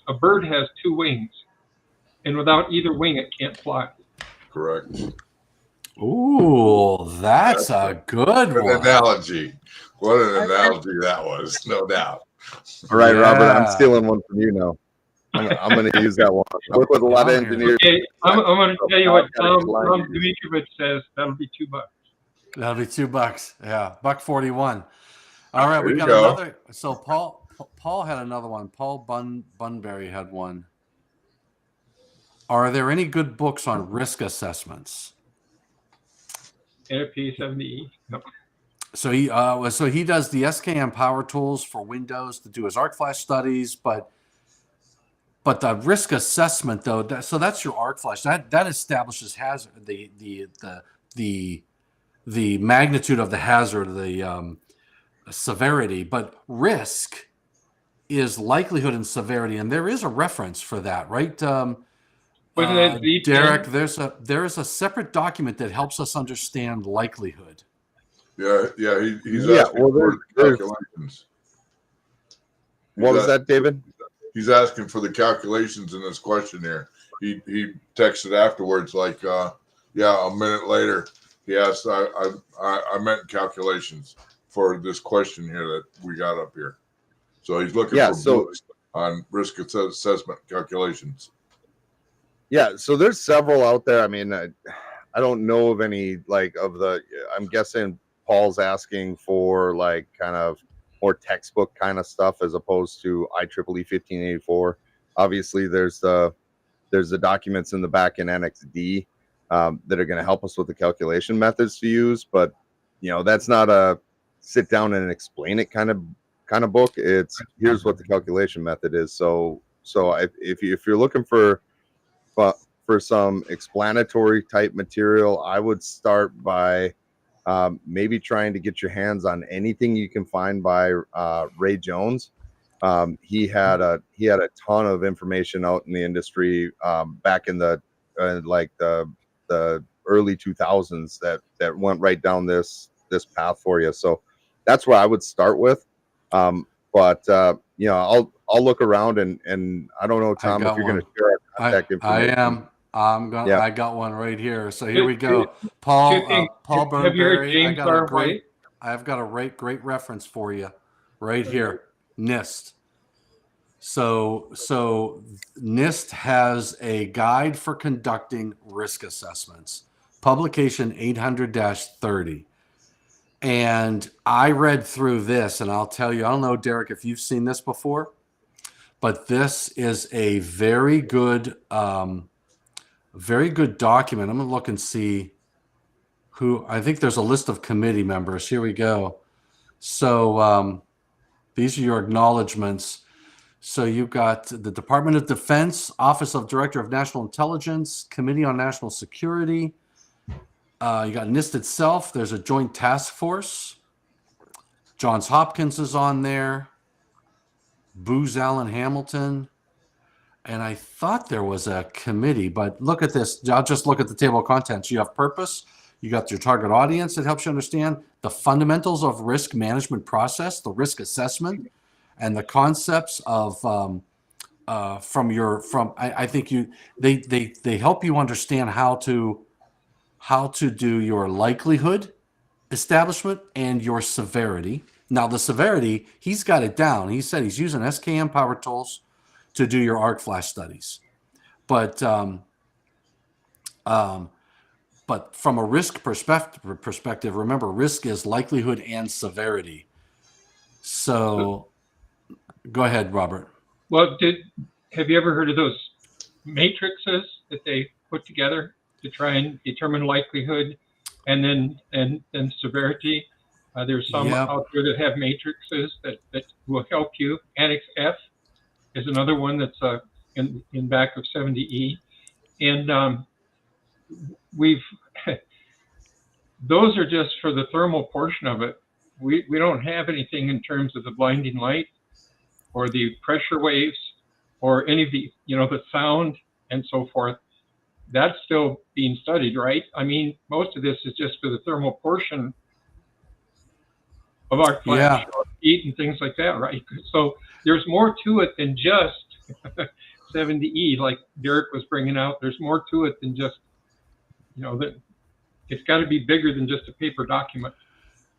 Speaker 4: a bird has two wings, and without either wing, it can't fly.
Speaker 5: Correct.
Speaker 1: Ooh, that's a good one.
Speaker 5: Analogy. What an analogy that was, no doubt.
Speaker 3: All right, Robert, I'm
Speaker 1: Yeah.
Speaker 3: stealing one from you now. I'm going to use that one. I work with a lot of
Speaker 1: Down here.
Speaker 3: engineers.
Speaker 4: Okay, I'm going to tell you what
Speaker 3: I've got a
Speaker 4: Tom
Speaker 3: line here.
Speaker 4: Dimitrovic says. That'll be $2.
Speaker 1: That'll be $2. Yeah, $1.41. All right,
Speaker 5: There
Speaker 1: we
Speaker 5: you
Speaker 1: got
Speaker 5: go.
Speaker 1: another. So Paul had another one. Paul Bunbury had one. Are there any good books on risk assessments?
Speaker 4: NFP 70E. No.
Speaker 1: So he does the SKM Power Tools for Windows to do his arc flash studies, but the risk assessment though, so that's your arc flash. That establishes hazard, the magnitude of the hazard, the severity, but risk is likelihood and severity, and there is a reference for that, right?
Speaker 4: Wasn't it Z10?
Speaker 1: Derek, there's a separate document that helps us understand likelihood.
Speaker 5: Yeah, he's
Speaker 3: Yeah,
Speaker 5: asking
Speaker 3: well,
Speaker 5: for the
Speaker 3: there's-
Speaker 5: calculations.
Speaker 3: What was that, David?
Speaker 5: He's asking for the calculations in this question here. He texted afterwards like, a minute later. He asked, I meant calculations for this question here that we got up here. So he's looking for books on risk assessment calculations.
Speaker 3: Yeah, so there's several out there. I mean, I don't know of any I'm guessing Paul's asking for like kind of more textbook kind of stuff as opposed to IEEE 1584. Obviously, there's the documents in the back in Annex D that are going to help us with the calculation methods to use, but that's not a sit down and explain it kind of book. It's here's what the calculation method is. So if you're looking for some explanatory type material, I would start by maybe trying to get your hands on anything you can find by Ray Jones. He had a ton of information out in the industry back in the early 2000s that went right down this path for you. So that's where I would start with. But I'll look around and I don't know, Tom, if you're going to share our contact information.
Speaker 1: I am.
Speaker 3: Yeah.
Speaker 1: I got one right here. So here we go. Paul
Speaker 4: Have you heard
Speaker 1: Burnberry.
Speaker 4: James R. White?
Speaker 1: I've got a great reference for you right here. NIST. So NIST has a guide for conducting risk assessments, publication 800-30. And I read through this, and I'll tell you, I don't know, Derek, if you've seen this before, but this is a very good document. I'm going to look and see who, I think there's a list of committee members. Here we go. So these are your acknowledgments. So you've got the Department of Defense, Office of Director of National Intelligence, Committee on National Security. You got NIST itself. There's a joint task force. Johns Hopkins is on there. Booz Allen Hamilton. And I thought there was a committee, but look at this. I'll just look at the table of contents. You have purpose. You got your target audience that helps you understand the fundamentals of risk management process, the risk assessment, and the concepts of I think they help you understand how to do your likelihood establishment and your severity. Now the severity, he's got it down. He said he's using SKM Power Tools to do your arc flash studies, but from a risk perspective, remember risk is likelihood and severity. So go ahead, Robert.
Speaker 4: Well, have you ever heard of those matrices that they put together to try and determine likelihood and then severity? There's some out there that have matrices that will help you. Annex F is another one that's in back of 70E, and those are just for the thermal portion of it. We don't have anything in terms of the blinding light or the pressure waves or any of the the sound and so forth. That's still being studied, right? I mean, most of this is just for the thermal portion of arc flash, or heat and things like that, right? So there's more to it than just 70E, like Derek was bringing out. There's more to it than just, that it's got to be bigger than just a paper document.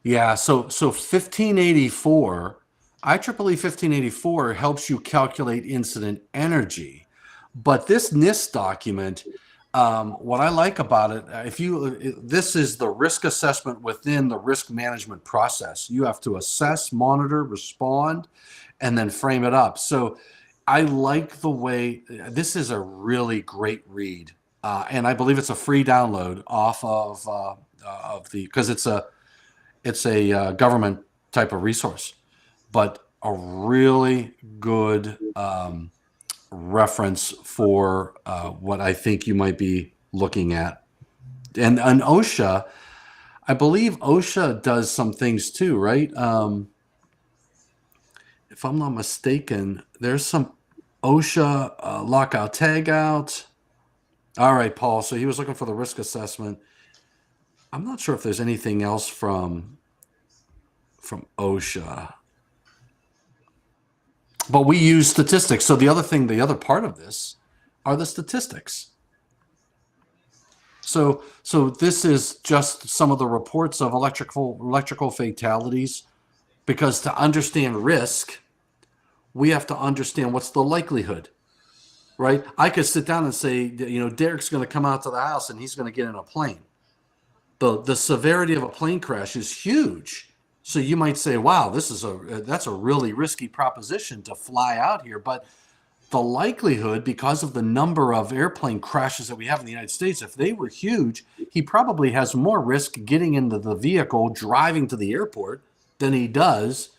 Speaker 1: Yeah. So 1584 IEEE 1584 helps you calculate incident energy, but this NIST document, what I like about it, this is the risk assessment within the risk management process. You have to assess, monitor, respond, and then frame it up. So I like the way this is a really great read, and I believe it's a free download off of the because it's a government type of resource, but a really good reference for what I think you might be looking at. And OSHA, I believe OSHA does some things too, right? If I'm not mistaken, there's some OSHA lockout tagout. All right, Paul. So he was looking for the risk assessment. I'm not sure if there's anything else from OSHA. But we use statistics. So the other part of this are the statistics. So this is just some of the reports of electrical fatalities, because to understand risk, we have to understand what's the likelihood, right? I could sit down and say, Derek's going to come out to the house and he's going to get in a plane. The severity of a plane crash is huge. So you might say, wow, that's a really risky proposition to fly out here. But the likelihood, because of the number of airplane crashes that we have in the United States, if they were huge, he probably has more risk getting into the vehicle, driving to the airport, than he does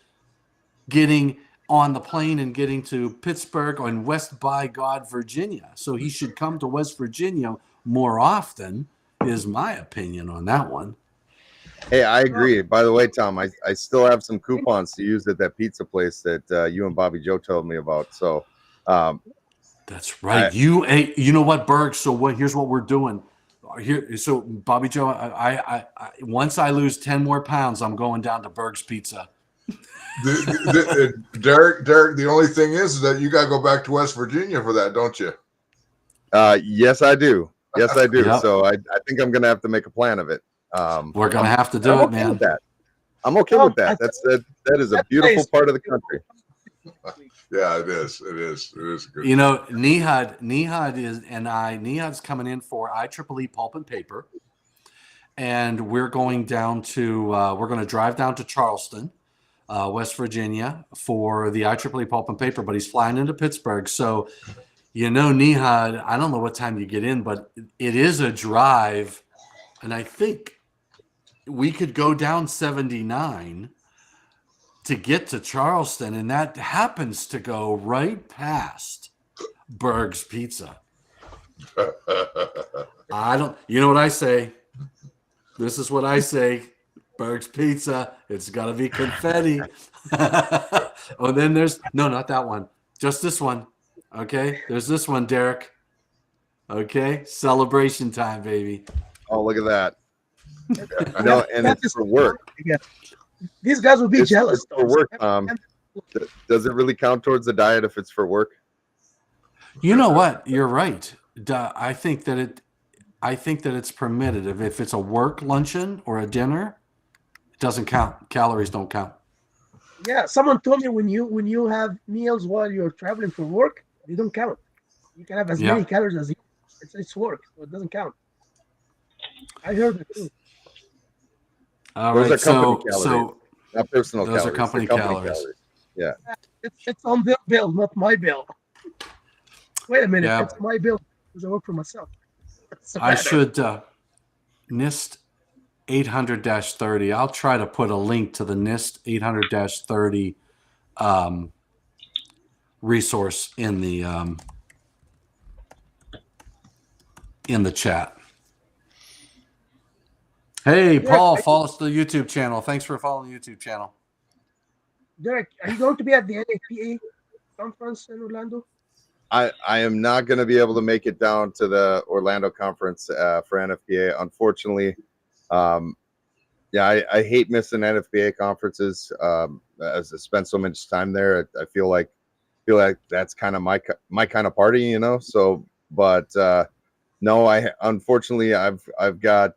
Speaker 1: getting on the plane and getting to Pittsburgh or in West by God, Virginia. So he should come to West Virginia more often, is my opinion on that one.
Speaker 3: Hey, I agree. By the way, Tom, I still have some coupons to use at that pizza place that you and Bobby Joe told me about. So
Speaker 1: that's right. You know what, Berg? So here's what we're doing. So Bobby Joe, I once I lose 10 more pounds, I'm going down to Berg's Pizza.
Speaker 5: Derek, the only thing is that you got to go back to West Virginia for that, don't you?
Speaker 3: Yes, I do. Yes, I do.
Speaker 1: Yep.
Speaker 3: So I think I'm going to have to make a plan of it.
Speaker 1: We're going to have to do it, man.
Speaker 3: With that. I'm okay with that. That is a beautiful part of the country.
Speaker 5: Yeah, it is. It is good.
Speaker 1: Nihad's coming in for IEEE Pulp and Paper, and we're going down to we're going to drive down to Charleston, West Virginia, for the IEEE Pulp and Paper. But he's flying into Pittsburgh, so Nihad, I don't know what time you get in, but it is a drive, and I think we could go down 79 to get to Charleston, and that happens to go right past Berg's Pizza. You know what I say? This is what I say. Berg's Pizza, it's got to be confetti. Oh, then there's, no, not that one. Just this one. Okay, there's this one, Derek. Okay, celebration time, baby.
Speaker 3: Oh, look at that. And it's for work.
Speaker 2: Yeah. These guys will be jealous.
Speaker 3: It's for work. Does it really count towards the diet if it's for work?
Speaker 1: You know what? You're right. I think that it's permitted. If it's a work luncheon or a dinner, it doesn't count. Calories don't count.
Speaker 2: Yeah, someone told me when you have meals while you're traveling for work, they don't count. You can have as many calories as you. It's work, so it doesn't count. I heard it too.
Speaker 1: All
Speaker 3: those
Speaker 1: right,
Speaker 3: are company calories, not personal
Speaker 1: those
Speaker 3: calories.
Speaker 1: Are company calories.
Speaker 3: Yeah.
Speaker 2: It's on their bill, not my bill. Wait a minute, it's my bill because I work for myself.
Speaker 1: I should NIST 800-30. I'll try to put a link to the NIST 800-30 resource in the chat. Hey, Paul, follow us to the YouTube channel. Thanks for following the YouTube channel.
Speaker 2: Derek, are you going to be at the NFPA conference in Orlando?
Speaker 3: I am not going to be able to make it down to the Orlando conference for NFPA, unfortunately. I hate missing NFPA conferences. As I spend so much time there, I feel like that's kind of my kind of party, So, but no, unfortunately I've got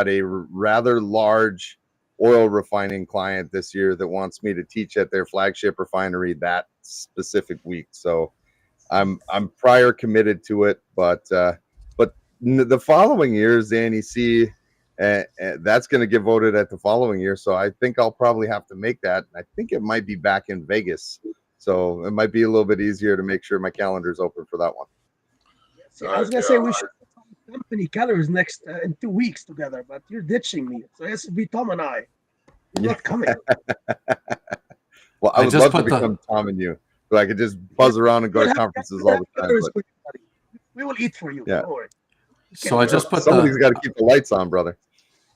Speaker 3: a rather large
Speaker 6: oil refining client this year that wants me to teach at their flagship refinery that specific week. So I'm prior committed to it, but the following years, the NEC, that's going to get voted at the following year. So I think I'll probably have to make that. I think it might be back in Vegas. So it might be a little bit easier to make sure my calendar's open for that one.
Speaker 2: See, I was gonna say we should put some company colors next in 2 weeks together, but you're ditching me. So it has to be Tom and I. You're not coming.
Speaker 6: Well, I would
Speaker 1: just
Speaker 6: love to
Speaker 1: put the-
Speaker 6: become Tom and you, so I could just buzz around and go
Speaker 2: We'll
Speaker 6: to
Speaker 2: have
Speaker 6: conferences
Speaker 2: colors
Speaker 6: all the time.
Speaker 2: for
Speaker 6: But
Speaker 2: everybody. We will eat for you.
Speaker 6: Yeah.
Speaker 2: Don't worry.
Speaker 1: So I just put
Speaker 6: somebody's
Speaker 1: the.
Speaker 6: got to keep the lights on, brother.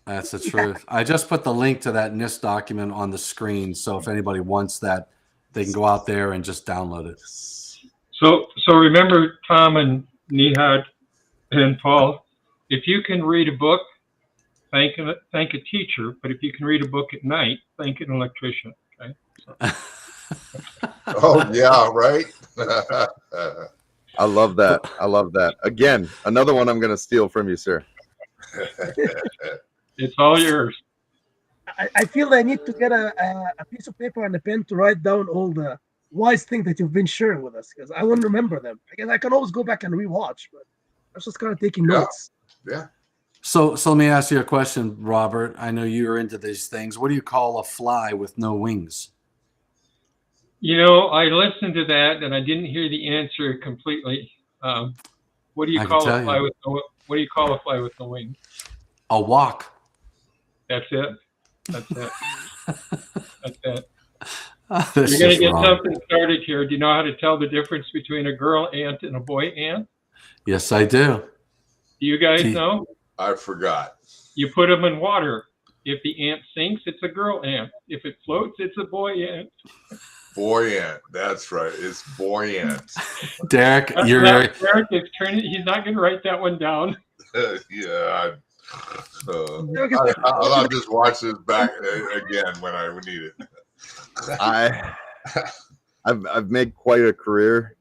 Speaker 1: That's the truth. I just put the link to that NIST document on the screen, so if anybody wants that, they can go out there and just download it.
Speaker 4: So remember, Tom and Nihad and Paul, if you can read a book, thank a teacher. But if you can read a book at night, thank an electrician. Okay.
Speaker 5: Oh yeah, right.
Speaker 6: I love that. I love that. Again, another one I'm going to steal from you, sir.
Speaker 4: It's all yours.
Speaker 2: I feel I need to get a piece of paper and a pen to write down all the wise things that you've been sharing with us, because I won't remember them. I guess I can always go back and rewatch, but I was just kind of taking notes.
Speaker 5: Yeah.
Speaker 1: So let me ask you a question, Robert. I know you're into these things. What do you call a fly with no wings?
Speaker 4: You know, I listened to that and I didn't hear the answer completely. What do you
Speaker 1: I
Speaker 4: call
Speaker 1: can
Speaker 4: a
Speaker 1: tell
Speaker 4: fly
Speaker 1: you.
Speaker 4: with no? What do you call a fly with no wings?
Speaker 1: A walk.
Speaker 4: That's it. That's it. That's it.
Speaker 1: This
Speaker 4: You're going
Speaker 1: is
Speaker 4: to get
Speaker 1: wrong.
Speaker 4: something started here. Do you know how to tell the difference between a girl ant and a boy ant?
Speaker 1: Yes, I do.
Speaker 4: Do you guys
Speaker 1: Gee.
Speaker 4: know?
Speaker 5: I forgot.
Speaker 4: You put them in water. If the ant sinks, it's a girl ant. If it floats, it's a boy ant.
Speaker 5: Buoyant. That's right. It's buoyant.
Speaker 1: Derek,
Speaker 4: That's
Speaker 1: you're
Speaker 4: not Derek is turning. He's not going to write that one down.
Speaker 5: Yeah. I'll just watch this back again when I need it.
Speaker 6: I've made quite a career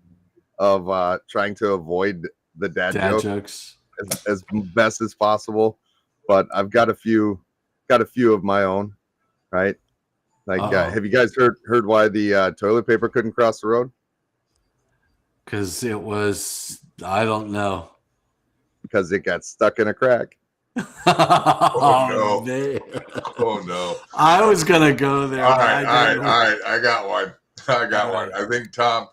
Speaker 6: of trying to avoid the dad joke
Speaker 1: jokes.
Speaker 6: as best as possible, but I've got a few of my own, right? Like,
Speaker 1: Uh-oh.
Speaker 6: have you guys heard why the toilet paper couldn't cross the road?
Speaker 1: Because it was, I don't know.
Speaker 6: Because it got stuck in a crack.
Speaker 5: Oh, no.
Speaker 1: man.
Speaker 5: Oh no!
Speaker 1: I was gonna go there.
Speaker 5: All
Speaker 1: but
Speaker 5: right,
Speaker 1: I
Speaker 5: all
Speaker 1: didn't.
Speaker 5: right. I got one.
Speaker 1: All
Speaker 5: one.
Speaker 1: right.
Speaker 5: I think Tom,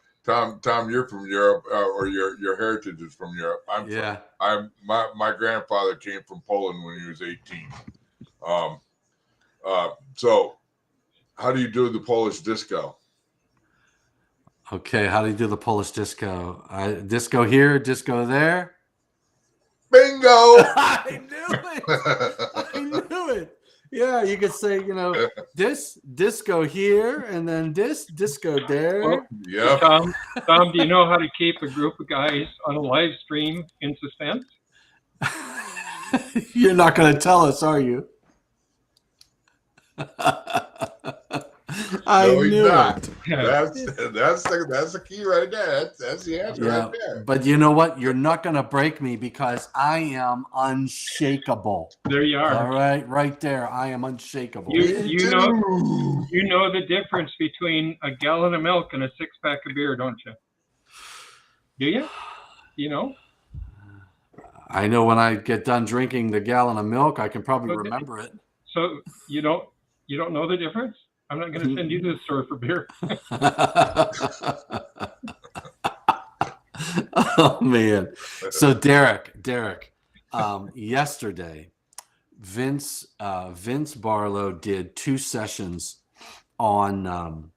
Speaker 5: you're from Europe, or your heritage is from Europe.
Speaker 1: Yeah.
Speaker 5: My grandfather came from Poland when he was 18. So how do you do the Polish disco?
Speaker 1: Okay. How do you do the Polish disco? Disco here, disco there.
Speaker 5: Bingo!
Speaker 1: I knew it. I knew it. Yeah, you could say, disco here and then disco there.
Speaker 4: Well,
Speaker 5: Yep.
Speaker 4: Tom, do you know how to keep a group of guys on a live stream in suspense?
Speaker 1: You're not going to tell us, are you? I
Speaker 5: No, he's
Speaker 1: knew
Speaker 5: not.
Speaker 1: it.
Speaker 5: That's the key right there. That's the answer right there.
Speaker 1: But you know what? You're not going to break me because I am unshakable.
Speaker 4: There you are.
Speaker 1: All right there. I am unshakable.
Speaker 4: You know the difference between a gallon of milk and a 6-pack of beer, don't you? Do you? You know?
Speaker 1: I know when I get done drinking the gallon of milk, I can probably
Speaker 4: Okay.
Speaker 1: remember it.
Speaker 4: So you don't know the difference? I'm not going to send you to the store for beer.
Speaker 1: Oh man. So Derek, yesterday, Vince Barlow did 2 sessions on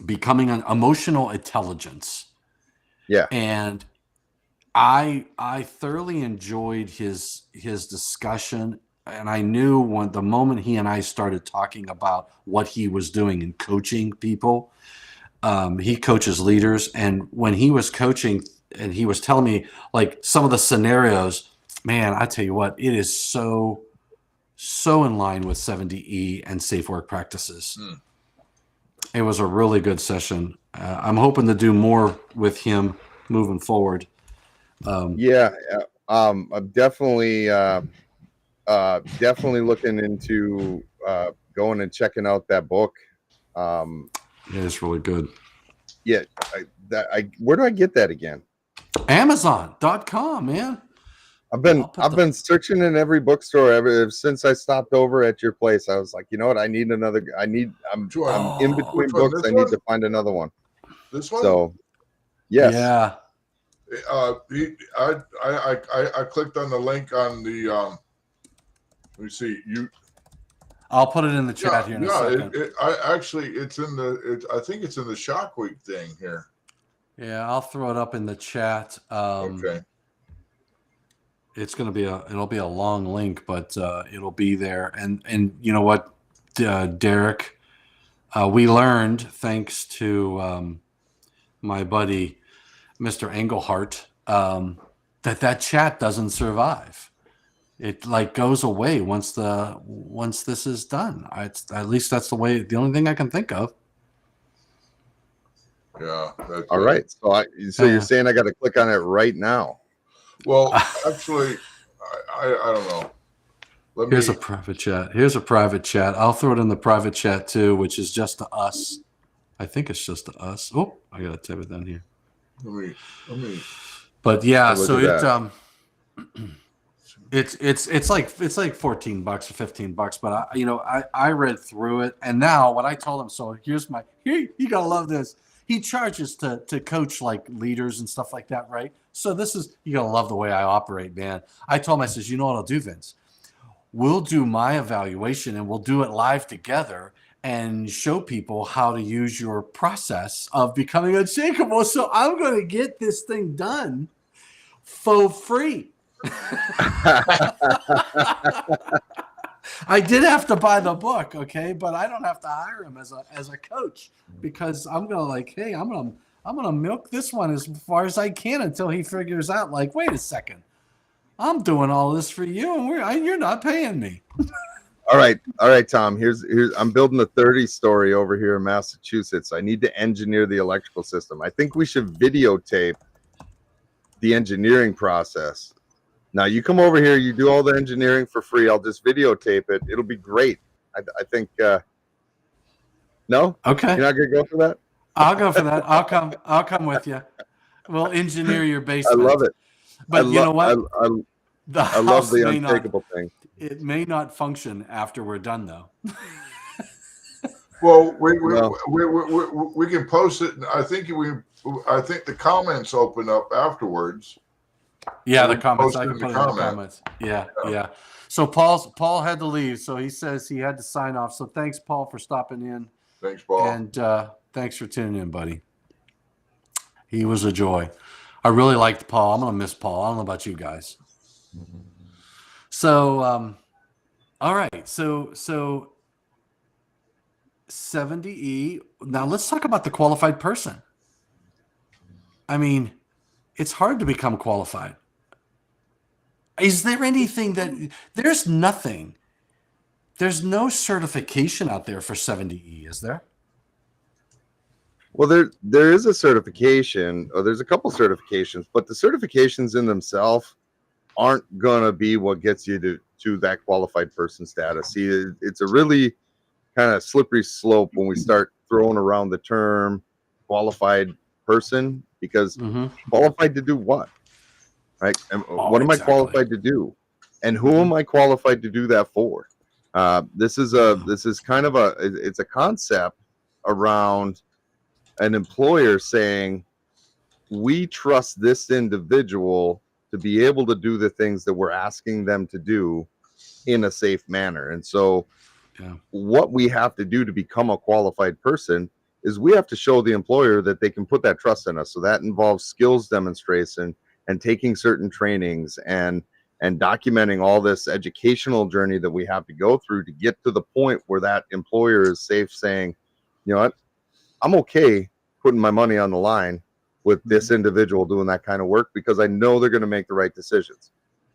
Speaker 1: becoming an emotional intelligence.
Speaker 6: Yeah.
Speaker 1: And I thoroughly enjoyed his discussion. And I knew the moment he and I started talking about what he was doing in coaching people, he coaches leaders. And when he was coaching and he was telling me like some of the scenarios, man, I tell you what, it is so in line with 70E and safe work practices. It was a really good session. I'm hoping to do more with him moving forward.
Speaker 6: I'm definitely looking into going and checking out that book.
Speaker 1: Yeah, it's really good.
Speaker 6: Yeah, where do I get that again?
Speaker 1: Amazon.com, man.
Speaker 6: I've been searching in every bookstore ever since I stopped over at your place. I was like, you know what? I'm in between
Speaker 5: Which one?
Speaker 6: books.
Speaker 5: This
Speaker 6: I need
Speaker 5: one?
Speaker 6: to find another one.
Speaker 5: This one?
Speaker 6: So, yes.
Speaker 1: Yeah.
Speaker 5: I clicked on the link on the let me see.
Speaker 1: I'll put it in the chat here in a second.
Speaker 5: I think it's in the ShockWeek thing here.
Speaker 1: Yeah, I'll throw it up in the chat.
Speaker 5: Okay.
Speaker 1: It'll be a long link, but it'll be there. And you know what, Derek, we learned thanks to my buddy Mr. Engelhart that chat doesn't survive. It like goes away once this is done. At least that's the only thing I can think of.
Speaker 5: Yeah.
Speaker 6: All right. So you're saying I got to click on it right now?
Speaker 5: Well, actually, I don't know.
Speaker 1: Here's a private chat. I'll throw it in the private chat too, which is just to us. I think it's just to us. Oh, I gotta type it down here.
Speaker 5: Let me.
Speaker 1: But yeah, so it's like $14 or $15. But I read through it, and now what I told him. So you gotta love this. He charges to coach like leaders and stuff like that, right? So you gotta love the way I operate, man. I told him, I says, you know what I'll do, Vince? We'll do my evaluation and we'll do it live together and show people how to use your process of becoming unshakable. So I'm going to get this thing done for free. I did have to buy the book, okay, but I don't have to hire him as a coach, because I'm gonna milk this one as far as I can until he figures out, like, wait a second, I'm doing all this for you and you're not paying me.
Speaker 6: All right, Tom. Here's I'm building a 30-story over here in Massachusetts. I need to engineer the electrical system. I think we should videotape the engineering process. Now you come over here, you do all the engineering for free. I'll just videotape it. It'll be great. I think. No.
Speaker 1: Okay.
Speaker 6: You're not gonna go for that?
Speaker 1: I'll go for that. I'll come with you. We'll engineer your basement.
Speaker 6: I love it.
Speaker 1: But you know what?
Speaker 6: I love the unshakable thing.
Speaker 1: It may not function after we're done, though.
Speaker 5: Well, we can post it. I think the comments open up afterwards.
Speaker 1: Yeah,
Speaker 5: So
Speaker 1: the comments. I
Speaker 5: post
Speaker 1: can
Speaker 5: in
Speaker 1: put
Speaker 5: the
Speaker 1: it in the comments. Yeah. So Paul had to leave, so he says he had to sign off. So thanks, Paul, for stopping in.
Speaker 5: Thanks, Paul.
Speaker 1: And thanks for tuning in, buddy. He was a joy. I really liked Paul. I'm gonna miss Paul. I don't know about you guys. So, all right. So 70E. Now let's talk about the qualified person. I mean, it's hard to become qualified. Is there anything there's nothing? There's no certification out there for 70E, is there?
Speaker 6: Well, there is a certification, or there's a couple certifications, but the certifications in themselves aren't gonna be what gets you to that qualified person status. See, it's a really kind of slippery slope when we start throwing around the term qualified person, because qualified to do what? Right? And what am I qualified to do? And who am I qualified to do that for? This is kind of it's a concept around an employer saying, we trust this individual to be able to do the things that we're asking them to do in a safe manner. And so what we have to do to become a qualified person is we have to show the employer that they can put that trust in us. So that involves skills demonstration and taking certain trainings and documenting all this educational journey that we have to go through to get to the point where that employer is safe saying, you know what, I'm okay putting my money on the line with this individual doing that kind of work, because I know they're going to make the right decisions.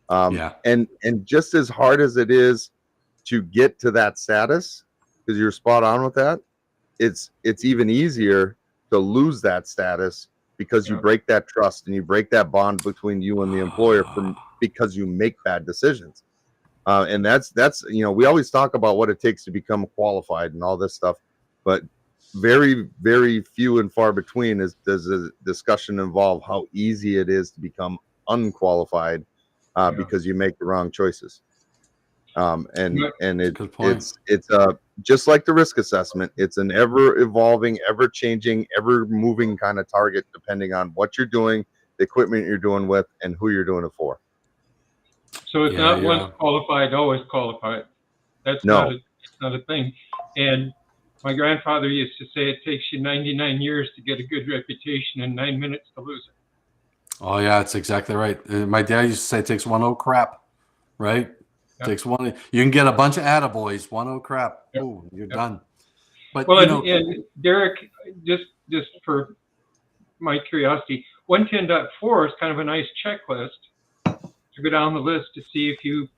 Speaker 6: And just as hard as it is to get to that status, because you're spot on with that, it's even easier to lose that status, because you break that trust and you break that bond between you and the employer because you make bad decisions. And that's we always talk about what it takes to become qualified and all this stuff, but very, very few and far between does the discussion involve how easy it is to become unqualified because you make the wrong choices. And
Speaker 1: Good point.
Speaker 6: it's just like the risk assessment. It's an ever evolving, ever changing, ever moving kind of target, depending on what you're doing, the equipment you're doing with, and who you're doing it for.
Speaker 4: So it's
Speaker 1: Yeah,
Speaker 4: not
Speaker 1: yeah.
Speaker 4: once qualified, always qualified. That's
Speaker 6: No.
Speaker 4: not a thing. And my grandfather used to say it takes you 99 years to get a good reputation and 9 minutes to lose it.
Speaker 1: Oh yeah, that's exactly right. My dad used to say it takes one oh crap, right?
Speaker 4: Yep.
Speaker 1: Takes one. You can get a bunch of attaboys, one oh crap.
Speaker 4: Yep.
Speaker 1: Ooh, you're
Speaker 4: Yep.
Speaker 1: done. But
Speaker 4: Well,
Speaker 1: you know,
Speaker 4: and Derek, just for my curiosity, 110.4 is kind of a nice checklist to go down the list to see if you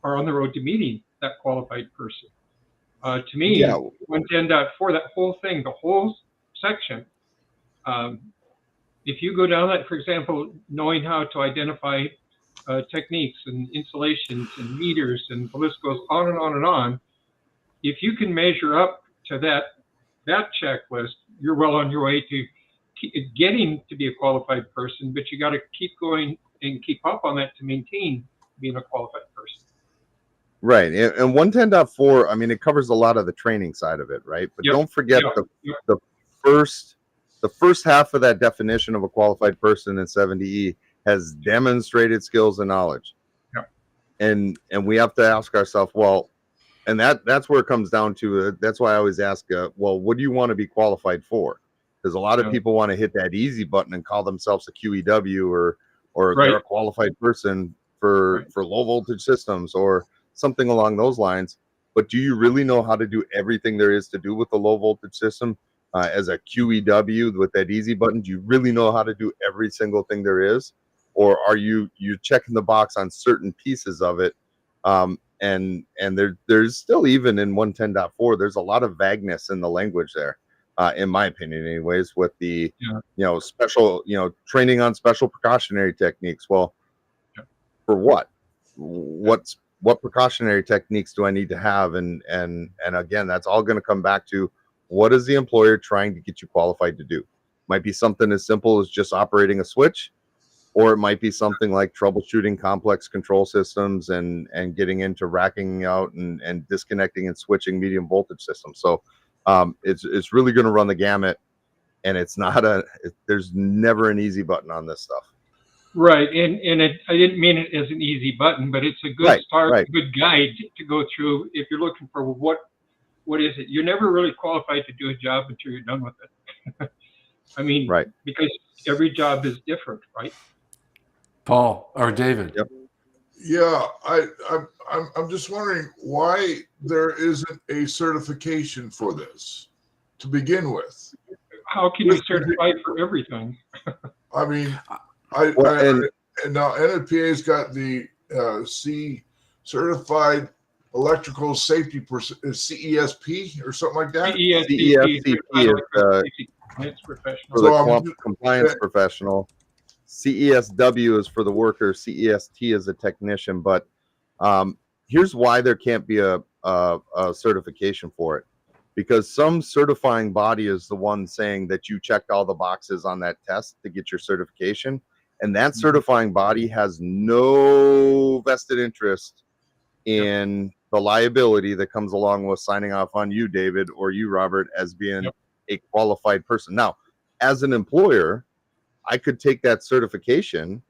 Speaker 4: are on the road to meeting that qualified person. To me,
Speaker 6: Yeah.
Speaker 4: 110.4, that whole thing, the whole section, if you go down that, for example, knowing how to identify techniques and installations and meters, and the list goes on and on and on, if you can measure up to that checklist, you're well on your way to getting to be a qualified person, but you got to keep going and keep up on that to maintain being a qualified person.
Speaker 6: Right. And 110.4, I mean, it covers a lot of the training side of it, right? But
Speaker 4: Yep.
Speaker 6: don't forget
Speaker 4: Yep.
Speaker 6: the first half of that definition of a qualified person in 70E has demonstrated skills and knowledge.
Speaker 4: Yep.
Speaker 6: And we have to ask ourselves, well, and that's where it comes down to. That's why I always ask, well, what do you want to be qualified for? Because a lot of people want to hit that easy button and call themselves a QEW or
Speaker 4: Right.
Speaker 6: they're a qualified person for low voltage systems or something along those lines. But do you really know how to do everything there is to do with the low voltage system as a QEW with that easy button? Do you really know how to do every single thing there is? Or are you checking the box on certain pieces of it? And there's still, even in 110.4, there's a lot of vagueness in the language there, in my opinion, anyways, with the special, training on special precautionary techniques. Well, for what? What precautionary techniques do I need to have? And again, that's all going to come back to what is the employer trying to get you qualified to do? Might be something as simple as just operating a switch, or it might be something like troubleshooting complex control systems and getting into racking out and disconnecting and switching medium voltage systems. So it's really going to run the gamut, and it's not there's never an easy button on this stuff.
Speaker 4: Right, and I didn't mean it as an easy button, but it's a good start, a good guide to go through if you're looking for what is it. You're never really qualified to do a job until you're done with it. I mean, because every job is different, right?
Speaker 1: Paul or David.
Speaker 6: Yep.
Speaker 5: Yeah, I'm just wondering why there isn't a certification for this to begin with.
Speaker 4: How can you certify for everything?
Speaker 5: I mean, and now NFPA's got the C certified electrical safety CESP or something like that.
Speaker 6: CESCP is for the compliance professional. CESW is for the worker. CEST is a technician. But here's why there can't be a certification for it, because some certifying body is the one saying that you checked all the boxes on that test to get your certification. And that certifying body has no vested interest in the liability that comes along with signing off on you, David, or you, Robert, as being a qualified person. Now, as an employer, I could take that certification.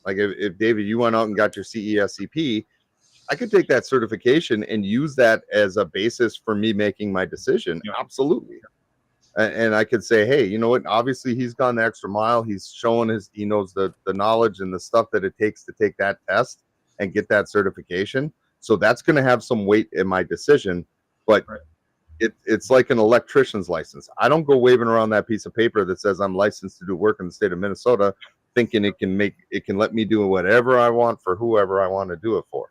Speaker 6: Like if David, you went out and got your CESCP, I could take that certification and use that as a basis for me making my decision. Absolutely. And I could say, hey, you know what? Obviously, he's gone the extra mile. He's showing he knows the knowledge and the stuff that it takes to take that test and get that certification. So that's going to have some weight in my decision. But it's like an electrician's license. I don't go waving around that piece of paper that says I'm licensed to do work in the state of Minnesota, thinking it can let me do whatever I want for whoever I want to do it for.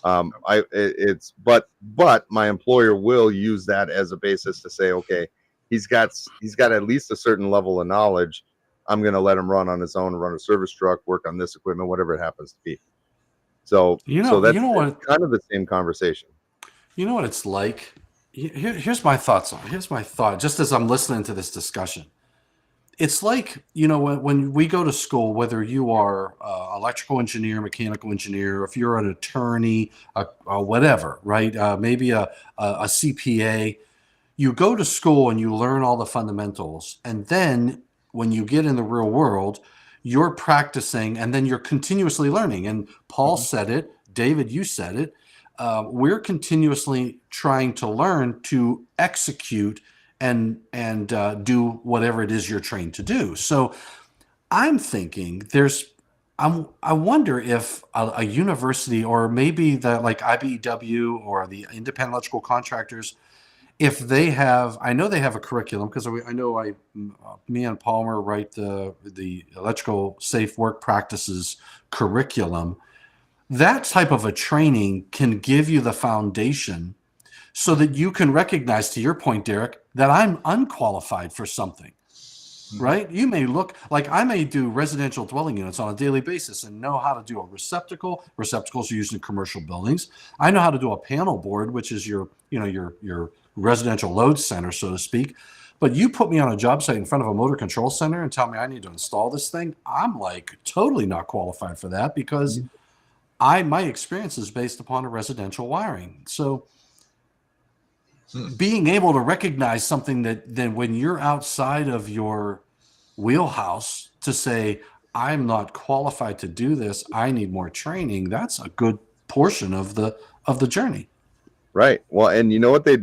Speaker 6: But my employer will use that as a basis to say, okay, he's got at least a certain level of knowledge. I'm going to let him run on his own, run a service truck, work on this equipment, whatever it happens to be. So
Speaker 1: You
Speaker 6: so
Speaker 1: know,
Speaker 6: that's
Speaker 1: you know what?
Speaker 6: it's kind of the same conversation.
Speaker 1: You know what it's like? Here's my thoughts on. Here's my thought. Just as I'm listening to this discussion, it's like, when we go to school, whether you are electrical engineer, mechanical engineer, if you're an attorney, whatever, right? Maybe a CPA. You go to school and you learn all the fundamentals, and then when you get in the real world, you're practicing, and then you're continuously learning. And Paul said it, David, you said it. We're continuously trying to learn to execute and do whatever it is you're trained to do. So I'm thinking I wonder if a university, or maybe the like IBEW or the independent electrical contractors, if they have, I know they have a curriculum, because I know me and Palmer write the electrical safe work practices curriculum. That type of a training can give you the foundation so that you can recognize, to your point, Derek, that I'm unqualified for something, right? You may look like I may do residential dwelling units on a daily basis and know how to do a receptacle. Receptacles are used in commercial buildings. I know how to do a panel board, which is your residential load center, so to speak. But you put me on a job site in front of a motor control center and tell me I need to install this thing, I'm like totally not qualified for that, because my experience is based upon a residential wiring. So being able to recognize something that then when you're outside of your wheelhouse to say, I'm not qualified to do this, I need more training, that's a good portion of the journey.
Speaker 6: Right. Well, and you know what they're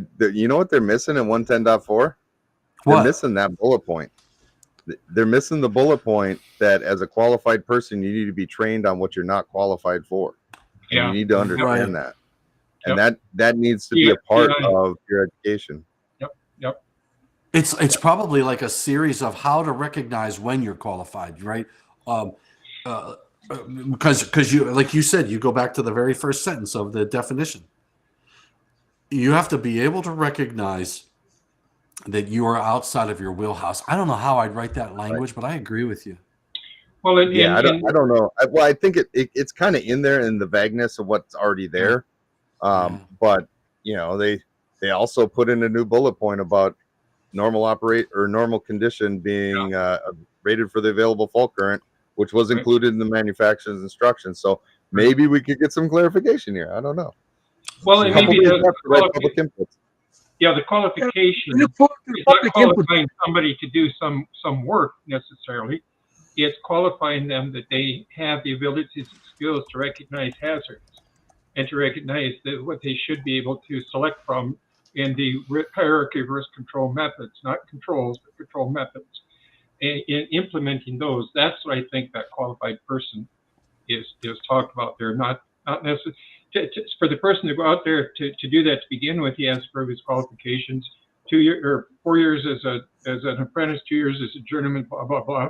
Speaker 6: missing in 110.4? They're
Speaker 1: What?
Speaker 6: missing that bullet point. They're missing the bullet point that as a qualified person, you need to be trained on what you're not qualified for. And
Speaker 4: Yeah.
Speaker 6: you need to understand
Speaker 1: Right.
Speaker 6: that. And that needs to be a part of your education.
Speaker 4: Yep.
Speaker 1: It's probably like a series of how to recognize when you're qualified, right? Because you, like you said, you go back to the very first sentence of the definition. You have to be able to recognize that you are outside of your wheelhouse. I don't know how I'd write that language, but I agree with you.
Speaker 4: Well,
Speaker 6: I don't know. I think it's kind of in there in the vagueness of what's already there. But they also put in a new bullet point about normal condition being rated for the available fault current, which was included in the manufacturer's instructions. So maybe we could get some clarification here. I don't know.
Speaker 4: Well, it may be the
Speaker 6: public inputs.
Speaker 4: Yeah, the qualification
Speaker 2: Look forward to
Speaker 4: is not
Speaker 2: public input.
Speaker 4: qualifying somebody to do some work necessarily. It's qualifying them that they have the abilities and skills to recognize hazards and to recognize what they should be able to select from in the hierarchy of risk control methods, not controls, but control methods. And in implementing those, that's what I think that qualified person is talked about there, not necessarily. For the person to go out there to do that to begin with, he has to prove his qualifications. 4 years as an apprentice, 2 years as a journeyman, blah blah blah,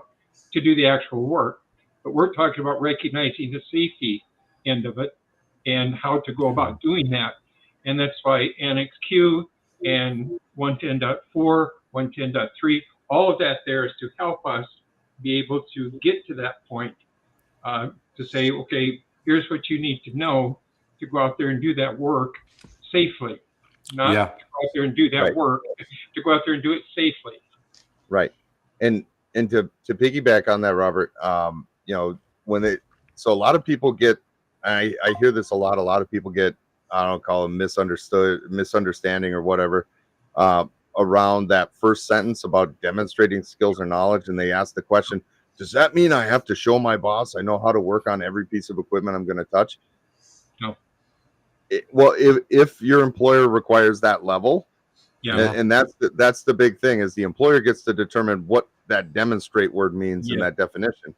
Speaker 4: to do the actual work. But we're talking about recognizing the safety end of it and how to go about doing that. And that's why Annex Q and 110.4, 110.3, all of that there is to help us be able to get to that point, to say, okay, here's what you need to know to go out there and do that work safely, not to go out there and do that work, to go out there and do it safely.
Speaker 6: Right. And to piggyback on that, Robert, so a lot of people get, I hear this a lot of people get, I don't call them misunderstanding or whatever, around that first sentence about demonstrating skills or knowledge. And they ask the question, does that mean I have to show my boss I know how to work on every piece of equipment I'm going to touch?
Speaker 4: No.
Speaker 6: Well, if your employer requires that level,
Speaker 4: yeah,
Speaker 6: and that's the big thing, is the employer gets to determine what that demonstrate word means in that definition.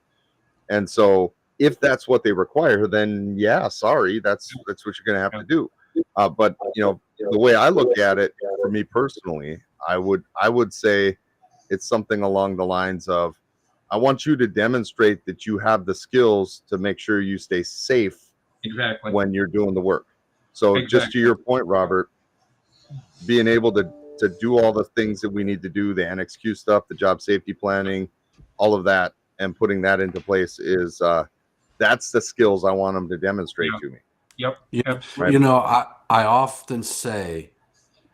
Speaker 6: And so if that's what they require, then sorry, that's what you're going to have to do. But the way I look at it, for me personally, I would say it's something along the lines of, I want you to demonstrate that you have the skills to make sure you stay safe when you're doing the work. So just to your point, Robert, being able to do all the things that we need to do, the Annex Q stuff, the job safety planning, all of that, and putting that into place is that's the skills I want them to demonstrate to me.
Speaker 4: Yep.
Speaker 1: Yeah.
Speaker 4: Absolutely.
Speaker 1: You know, I often say,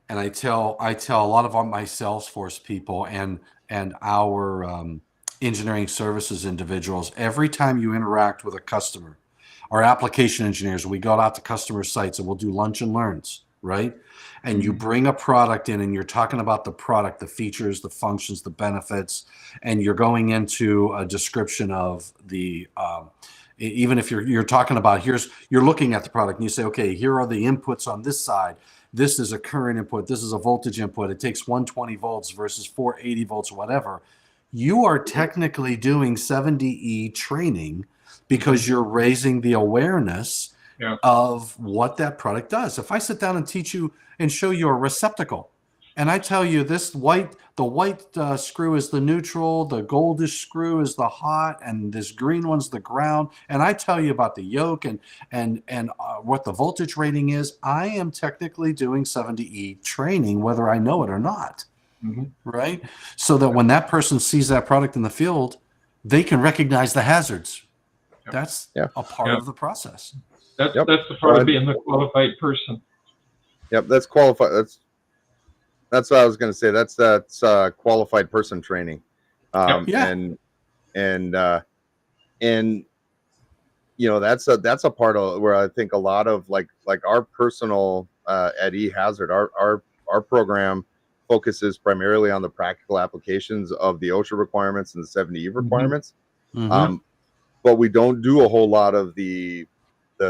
Speaker 1: and I tell a lot of my Salesforce people and our engineering services individuals, every time you interact with a customer, our application engineers, we go out to customer sites and we'll do lunch and learns, right? And you bring a product in and you're talking about the product, the features, the functions, the benefits, and you're going into a description of the even if you're talking about you're looking at the product and you say, okay, here are the inputs on this side. This is a current input. This is a voltage input. It takes 120 volts versus 480 volts, whatever. You are technically doing 70E training because you're raising the awareness of what that product does. If I sit down and teach you and show you a receptacle, and I tell you the white screw is the neutral, the goldish screw is the hot, and this green one's the ground, and I tell you about the yoke and what the voltage rating is, I am technically doing 70E training, whether I know it or not, right? So that when that person sees that product in the field, they can recognize the hazards. That's a part of the process.
Speaker 4: That's the part of being the qualified person.
Speaker 6: Yep, that's qualified. That's what I was going to say. That's qualified person training, and you know that's a part of where I think a lot of like our personal at eHazard, our program focuses primarily on the practical applications of the OSHA requirements and the 70E requirements, but we don't do a whole lot of the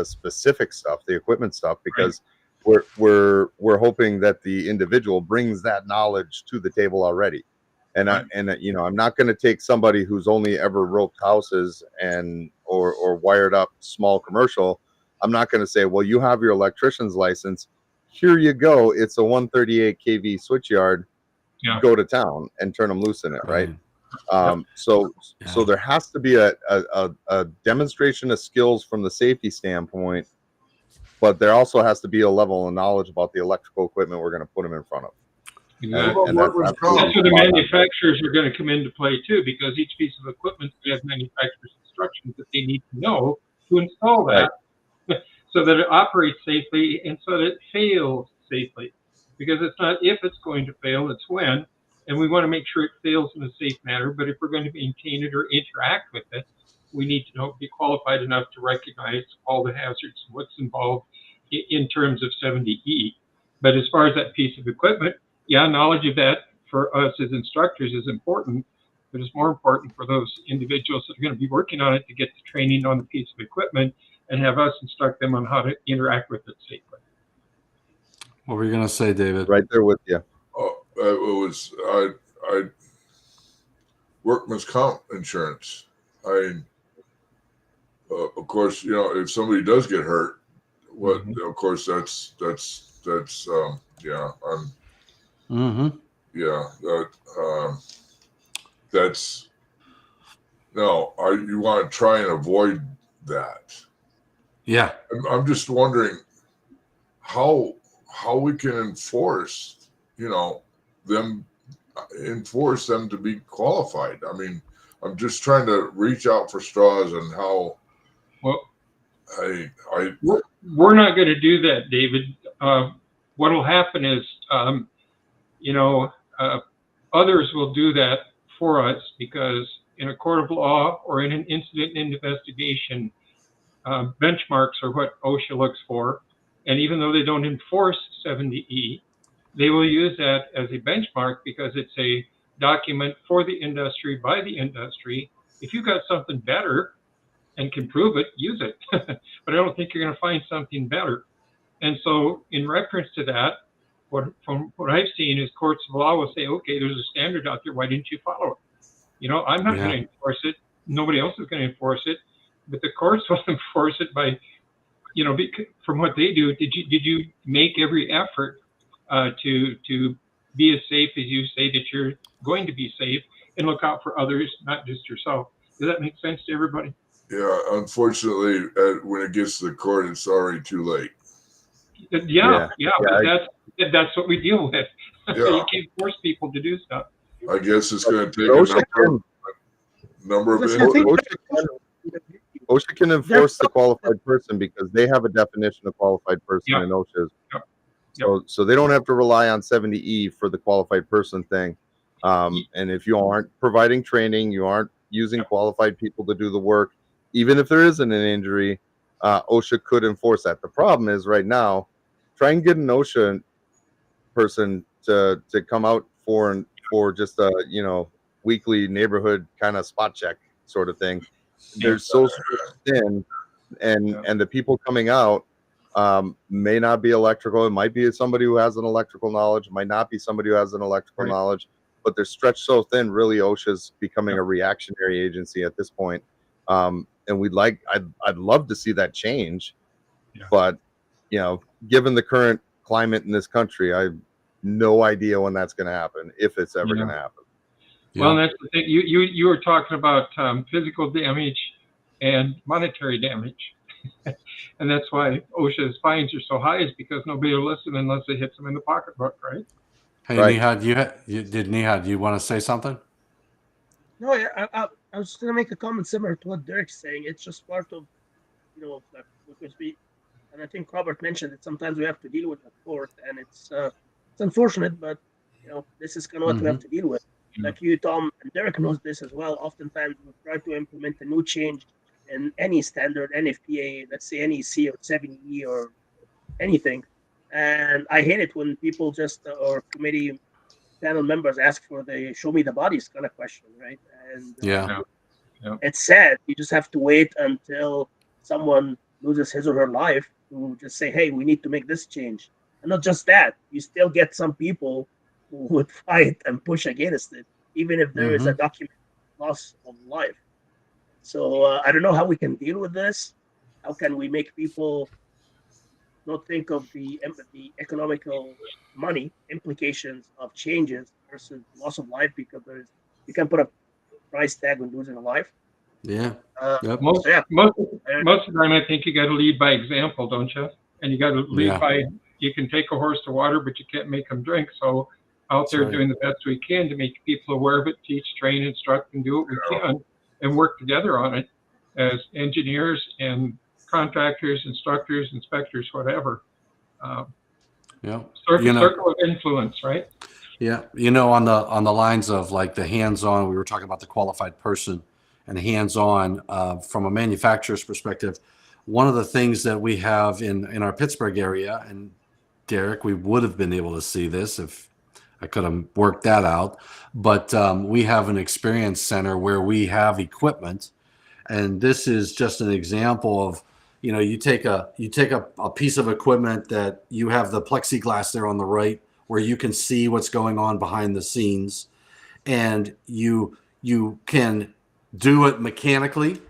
Speaker 6: specific stuff, the equipment stuff, because we're hoping that the individual brings that knowledge to the table already. And you know, I'm not going to take somebody who's only ever roped houses or wired up small commercial. I'm not going to say, well, you have your electrician's license. Here you go. It's a 138 kV switch yard. Go to town and turn them loose in it, right? So there has to be a demonstration of skills from the safety standpoint, but there also has to be a level of knowledge about the electrical equipment we're going to put them in front of.
Speaker 4: Exactly.
Speaker 5: And
Speaker 4: that's where the manufacturers are going to come into play too, because each piece of equipment has manufacturer's instructions that they need to know to install that, so that it operates safely and so that it fails safely. Because it's not if it's going to fail, it's when. And we want to make sure it fails in a safe manner. But if we're going to maintain it or interact with it, we need to be qualified enough to recognize all the hazards and what's involved in terms of 70E. But as far as that piece of equipment, knowledge of that for us as instructors is important, but it's more important for those individuals that are going to be working on it to get the training on the piece of equipment and have us instruct them on how to interact with it safely.
Speaker 1: What were you going to say, David?
Speaker 6: Right there with you.
Speaker 5: It was I workman's comp insurance. Of course, you know, if somebody does get hurt, of course that's that's no. You want to try and avoid that.
Speaker 1: Yeah,
Speaker 5: I'm just wondering how we can enforce, you know, them to be qualified. I mean, I'm just trying to reach out for straws and how.
Speaker 4: Well,
Speaker 5: we're
Speaker 4: not going to do that, David. What will happen is, others will do that for us, because in a court of law or in an incident investigation, benchmarks are what OSHA looks for. And even though they don't enforce 70E, they will use that as a benchmark because it's a document for the industry, by the industry. If you've got something better and can prove it, use it. But I don't think you're going to find something better. And so in reference to that, from what I've seen is courts of law will say, okay, there's a standard out there. Why didn't you follow it? You know, I'm not going to enforce it. Nobody else is going to enforce it. But the courts will enforce it by, you know, from what they do. Did you make every effort to be as safe as you say that you're going to be safe, and look out for others, not just yourself? Does that make sense to everybody?
Speaker 5: Yeah, unfortunately, when it gets to the court, it's already too late.
Speaker 4: But that's what we deal with. You can't force people to do stuff.
Speaker 5: I guess it's going to take a number of
Speaker 6: OSHA OSHA can enforce the qualified person because they have a definition of qualified person
Speaker 4: Yep.
Speaker 6: in OSHA.
Speaker 4: Yep.
Speaker 6: So they don't have to rely on 70E for the qualified person thing. And if you aren't providing training, you aren't using qualified people to do the work, even if there isn't an injury, OSHA could enforce that. The problem is right now, try and get an OSHA person to come out for just a weekly neighborhood kind of spot check sort of thing. They're so thin, and the people coming out may not be electrical. It might be somebody who has an electrical knowledge. It might not be somebody who has an electrical knowledge, but they're stretched so thin. Really, OSHA's becoming a reactionary agency at this point. And I'd love to see that change, but given the current climate in this country, I have no idea when that's going to happen, if it's ever going to happen.
Speaker 4: Well, that's the thing. You were talking about physical damage and monetary damage. And that's why OSHA's fines are so high, is because nobody will listen unless it hits them in the pocketbook, right?
Speaker 1: Hey, Nihad, you want to say something?
Speaker 2: No, I was going to make a comment similar to what Derek's saying. It's just part of, because and I think Robert mentioned it, sometimes we have to deal with the court, and it's unfortunate, but, this is kind of what we have to deal with. Like you, Tom, and Derek knows this as well. Oftentimes we try to implement a new change in any standard, NFPA, let's say NEC or 7E or anything. And I hate it when people or committee panel members ask for the show me the bodies kind of question, right? And it's sad. You just have to wait until someone loses his or her life to just say, hey, we need to make this change. And not just that, you still get some people who would fight and push against it, even if there is a documented loss of life. So I don't know how we can deal with this. How can we make people not think of the economical money implications of changes versus loss of life, because you can put a price tag on losing a life.
Speaker 4: Most of the time, I think you got to lead by example, don't you? And you got to lead by, you can take a horse to water, but you can't make them drink. So out there doing the best we can to make people aware of it, teach, train, instruct, and do what we can, and work together on it as engineers and contractors, instructors, inspectors, whatever. Circle of influence, right?
Speaker 1: Yeah, on the lines of like the hands-on, we were talking about the qualified person and hands-on from a manufacturer's perspective. One of the things that we have in our Pittsburgh area, and Derek, we would have been able to see this if I could have worked that out, but we have an experience center where we have equipment, and this is just an example of, you take a piece of equipment that you have the plexiglass there on the right, where you can see what's going on behind the scenes, and you can do it mechanically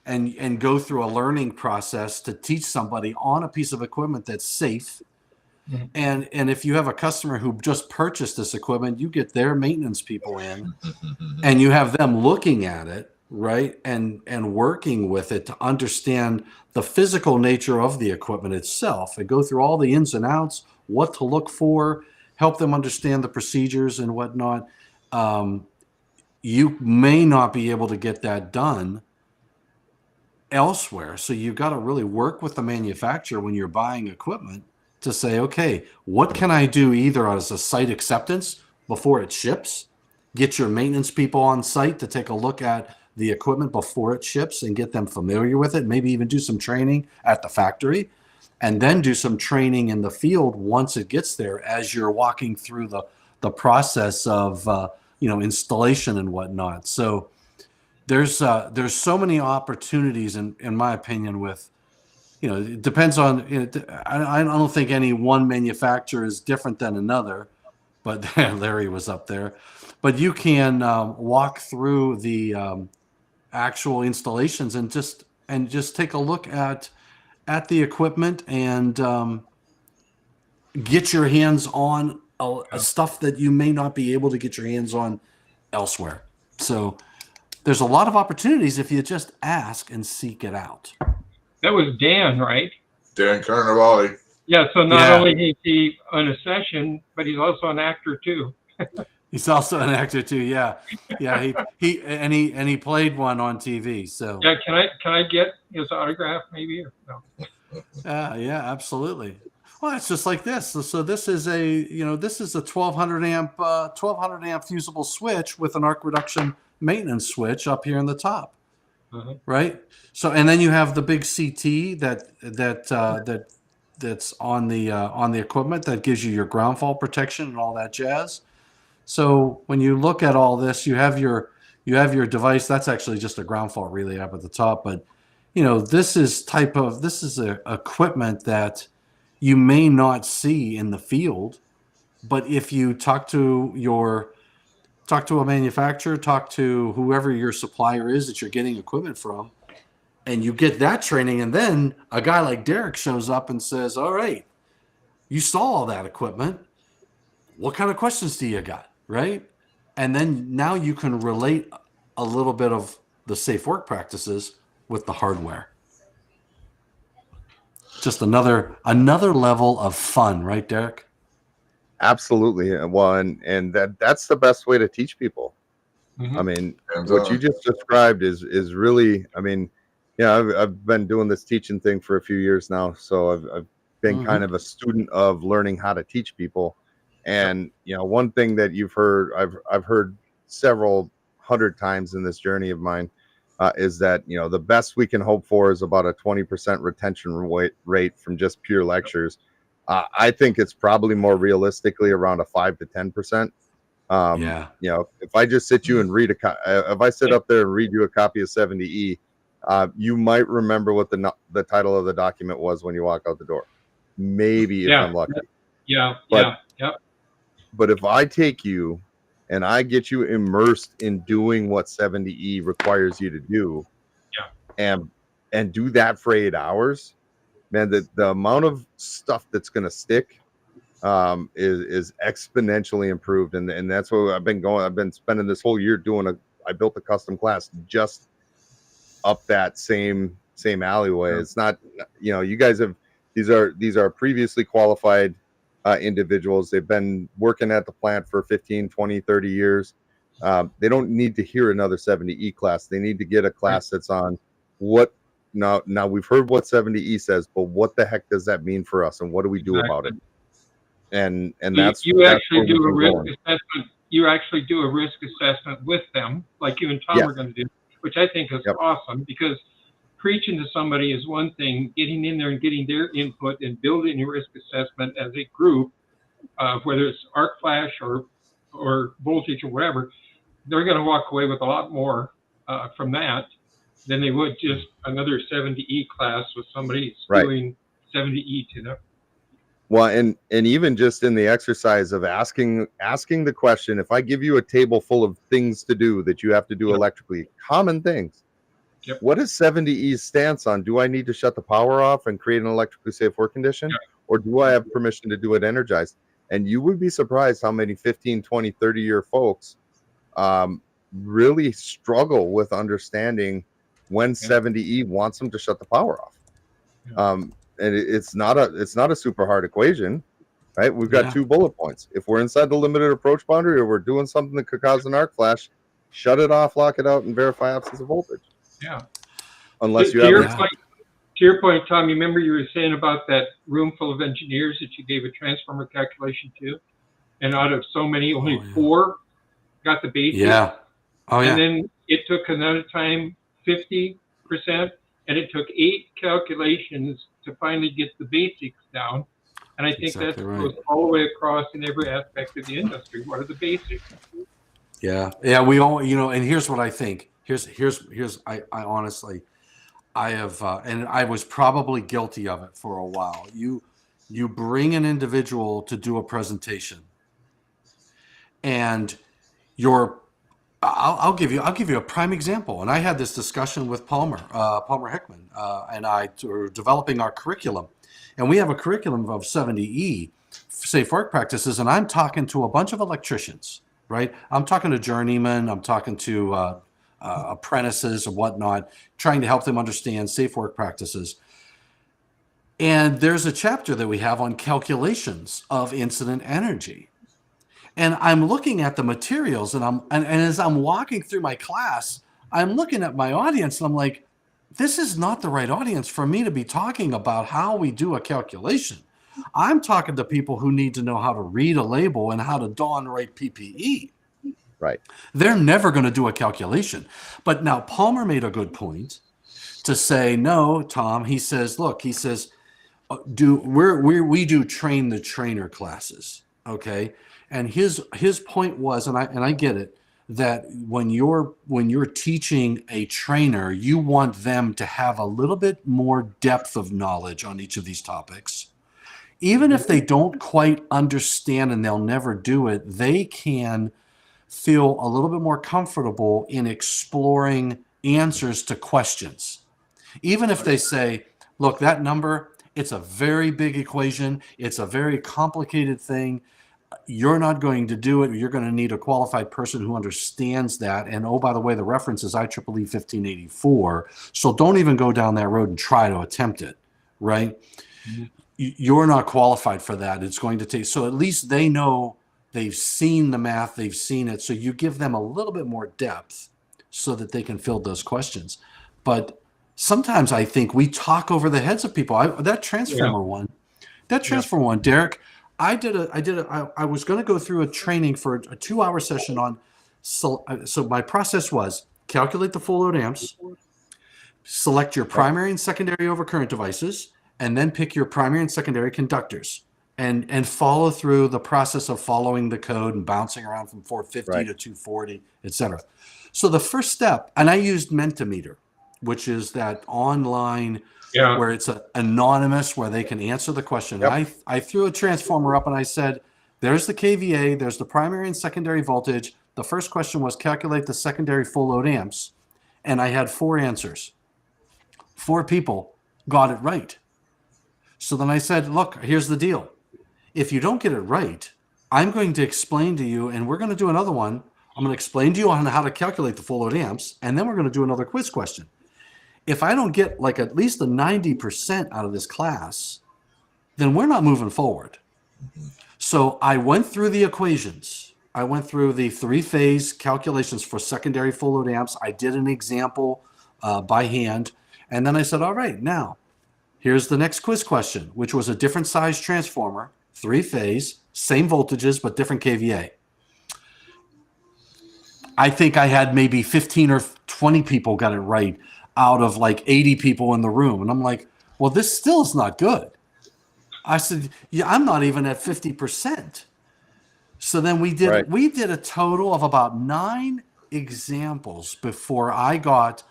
Speaker 1: and go through a learning process to teach somebody on a piece of equipment that's safe. And if you have a customer who just purchased this equipment, you get their maintenance people in and you have them looking at it, right, and working with it to understand the physical nature of the equipment itself and go through all the ins and outs, what to look for, help them understand the procedures and whatnot. You may not be able to get that done elsewhere. So you've got to really work with the manufacturer when you're buying equipment to say, okay, what can I do either as a site acceptance before it ships, get your maintenance people on site to take a look at the equipment before it ships and get them familiar with it, maybe even do some training at the factory, and then do some training in the field once it gets there as you're walking through the process of installation and whatnot. So there's so many opportunities in my opinion with, it depends on, I don't think any one manufacturer is different than another, but Larry was up there, but you can walk through the actual installations and just take a look at the equipment and get your hands on stuff that you may not be able to get your hands on elsewhere. So there's a lot of opportunities if you just ask and seek it out.
Speaker 4: That was Dan, right?
Speaker 5: Dan Carnevale.
Speaker 4: Yeah, so not only is he on a session, but he's also an actor too.
Speaker 1: He's also an actor too. Yeah. He played one on TV. So
Speaker 4: yeah, can I get his autograph, maybe? Or no?
Speaker 1: Yeah, absolutely. Well, it's just like this. So this is this is a 1200 amp fusible switch with an arc reduction maintenance switch up here in the top,
Speaker 4: Uh-huh.
Speaker 1: right? So, and then you have the big CT that's on the equipment that gives you your ground fault protection and all that jazz. So when you look at all this, you have your device. That's actually just a ground fault relay up at the top, but this is a equipment that you may not see in the field, but if you talk to a manufacturer, talk to whoever your supplier is that you're getting equipment from, and you get that training, and then a guy like Derek shows up and says, all right, you saw all that equipment. What kind of questions do you got? Right? And then now you can relate a little bit of the safe work practices with the hardware. Just another level of fun, right, Derek?
Speaker 6: Absolutely. Well, and that's the best way to teach people.
Speaker 4: Mhm.
Speaker 6: I mean,
Speaker 5: Hands
Speaker 6: what
Speaker 5: on.
Speaker 6: you just described is really, I mean, I've been doing this teaching thing for a few years now, so I've been kind of a student of learning how to teach people. And one thing that you've heard, I've heard several hundred times in this journey of mine, is that the best we can hope for is about a 20% retention rate from just pure lectures. I think it's probably more realistically around a 5 to 10%. If I just sit you and read if I sit up there and read you a copy of 70E, you might remember what the title of the document was when you walk out the door. Maybe if I'm lucky. But if I take you and I get you immersed in doing what 70E requires you to do, and do that for 8 hours, man, the amount of stuff that's going to stick is exponentially improved, and that's what I've been spending this whole year doing. I built a custom class just up that same alleyway. It's not, you guys have, these are previously qualified individuals. They've been working at the plant for 15, 20, 30 years. They don't need to hear another 70E class. They need to get a class that's on what now we've heard what 70E says, but what the heck does that mean for us, and what do we do about it? And that's
Speaker 4: you
Speaker 6: that's
Speaker 4: actually
Speaker 6: where
Speaker 4: do
Speaker 6: we've
Speaker 4: a
Speaker 6: been
Speaker 4: risk
Speaker 6: going.
Speaker 4: assessment. You actually do a risk assessment with them, like you and Tom
Speaker 6: Yes.
Speaker 4: are going to do, which I think is awesome, because preaching to somebody is one thing. Getting in there and getting their input and building a risk assessment as a group, whether it's arc flash or voltage or whatever, they're going to walk away with a lot more from that than they would just another 70E class with somebody spewing 70E to them.
Speaker 6: Well, and even just in the exercise of asking the question, if I give you a table full of things to do that you have to do electrically, common things, what is 70E's stance on? Do I need to shut the power off and create an electrically safe work condition? Or do I have permission to do it energized? And you would be surprised how many 15, 20, 30-year folks really struggle with understanding when 70E wants them to shut the power off. And it's not a super hard equation, right? We've got 2 bullet points. If we're inside the limited approach boundary, or we're doing something that could cause an arc flash, shut it off, lock it out, and verify absence of voltage.
Speaker 4: Yeah.
Speaker 6: Unless you
Speaker 4: to
Speaker 6: have
Speaker 4: your point, Tom, you remember you were saying about that room full of engineers that you gave a transformer calculation to, and out of so many, only 4 got the basics.
Speaker 1: Yeah. Oh yeah.
Speaker 4: And then it took another time 50%, and it took 8 calculations to finally get the basics down. And I think that goes all the way across in every aspect of the industry. What are the basics?
Speaker 1: Yeah. We all, and here's what I think. I honestly, I have, and I was probably guilty of it for a while. You bring an individual to do a presentation, and I'll give you a prime example. And I had this discussion with Palmer Hickman, and I were developing our curriculum, and we have a curriculum of 70E safe work practices, and I'm talking to a bunch of electricians, right? I'm talking to journeymen, I'm talking to apprentices and whatnot, trying to help them understand safe work practices. And there's a chapter that we have on calculations of incident energy. And I'm looking at the materials, and as I'm walking through my class, I'm looking at my audience, and I'm like, this is not the right audience for me to be talking about how we do a calculation. I'm talking to people who need to know how to read a label and how to don right PPE.
Speaker 6: Right.
Speaker 1: They're never going to do a calculation. But now Palmer made a good point to say, no, Tom, he says, look, he says, we do train the trainer classes. Okay. And his point was, and I get it, that when you're teaching a trainer, you want them to have a little bit more depth of knowledge on each of these topics. Even if they don't quite understand and they'll never do it, they can feel a little bit more comfortable in exploring answers to questions. Even if they say, look, that number, it's a very big equation. It's a very complicated thing. You're not going to do it. You're going to need a qualified person who understands that. And oh, by the way, the reference is IEEE 1584. So don't even go down that road and try to attempt it, right? Mm-hmm. You're not qualified for that. It's going to take, so at least they know, they've seen the math, they've seen it. So you give them a little bit more depth so that they can fill those questions. But sometimes I think we talk over the heads of people. That transformer one, Derek, I was going to go through a training for a 2-hour session on, so my process was calculate the full load amps, select your primary and secondary overcurrent devices, and then pick your primary and secondary conductors and follow through the process of following the code and bouncing around from 450 to 240, et cetera. So the first step, and I used Mentimeter, which is that online where it's anonymous, where they can answer the question. Yep. I threw a transformer up and I said, there's the KVA, there's the primary and secondary voltage. The first question was calculate the secondary full load amps. And I had 4 answers. 4 people got it right. So then I said, look, here's the deal. If you don't get it right, I'm going to explain to you, and we're going to do another one. I'm going to explain to you on how to calculate the full load amps, and then we're going to do another quiz question. If I don't get like at least a 90% out of this class, then we're not moving forward. So I went through the equations. I went through the 3-phase calculations for secondary full load amps. I did an example by hand. And then I said, all right, now here's the next quiz question, which was a different size transformer, 3-phase, same voltages, but different KVA. I think I had maybe 15 or 20 people got it right out of like 80 people in the room. And I'm like, well, this still is not good. I said, yeah, I'm not even at 50%. So then we did a total of about 9 examples before I got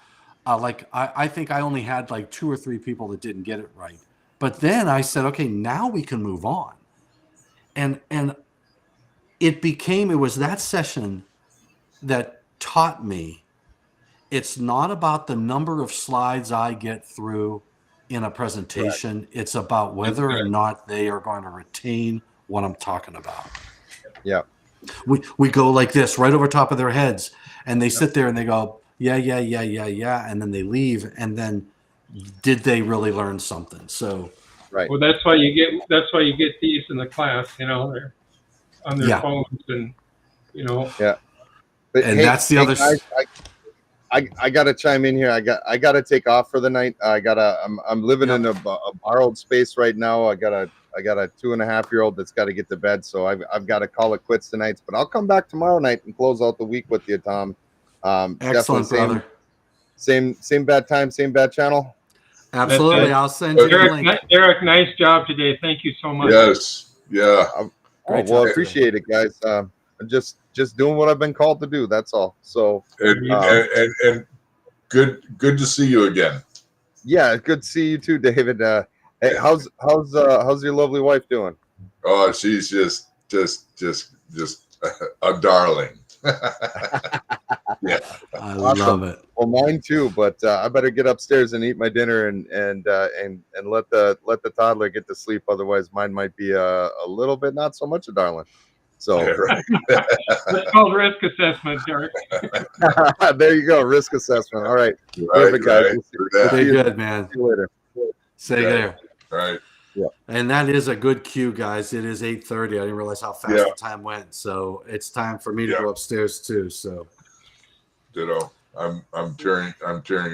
Speaker 1: I think I only had like 2 or 3 people that didn't get it right. But then I said, okay, now we can move on. And it was that session that taught me it's not about the number of slides I get through in a presentation. Right. It's about whether or not they are going to retain what I'm talking about.
Speaker 6: Yeah.
Speaker 1: We go like this right over top of their heads, and they sit there and they go, yeah. And then they leave. And then did they really learn something? So,
Speaker 6: right.
Speaker 4: Well, that's why you get these in the class, they're on their phones and,
Speaker 6: Yeah. But
Speaker 1: and that's the other.
Speaker 6: Guys, I gotta chime in here. I gotta take off for the night. I'm living in a borrowed space right now. I got a 2.5-year-old that's got to get to bed, so I've got to call it quits tonight. But I'll come back tomorrow night and close out the week with you, Tom.
Speaker 1: Excellent, brother.
Speaker 6: Same bad time, same bad channel.
Speaker 1: Absolutely, I'll send you the link.
Speaker 4: Derek, nice job today. Thank you so much.
Speaker 5: Yes, yeah.
Speaker 6: Well, appreciate it, guys. I'm just doing what I've been called to do. That's all. So
Speaker 5: and good to see you again.
Speaker 6: Yeah, good to see you too, David. Hey, how's your lovely wife doing?
Speaker 5: Oh, she's just a darling. Yeah,
Speaker 1: I love it.
Speaker 6: Well, mine too. But I better get upstairs and eat my dinner and let the toddler get to sleep. Otherwise, mine might be a little bit not so much a darling. So
Speaker 4: it's called risk assessment, Derek.
Speaker 6: There you go, risk assessment. All right, perfect, guys.
Speaker 1: Very good, man.
Speaker 6: See you later.
Speaker 1: Stay there.
Speaker 5: All right.
Speaker 6: Yeah.
Speaker 1: And that is a good cue, guys. It is 8:30. I didn't realize how fast the time went. So it's time for me to go upstairs too. So
Speaker 5: ditto. I'm tearing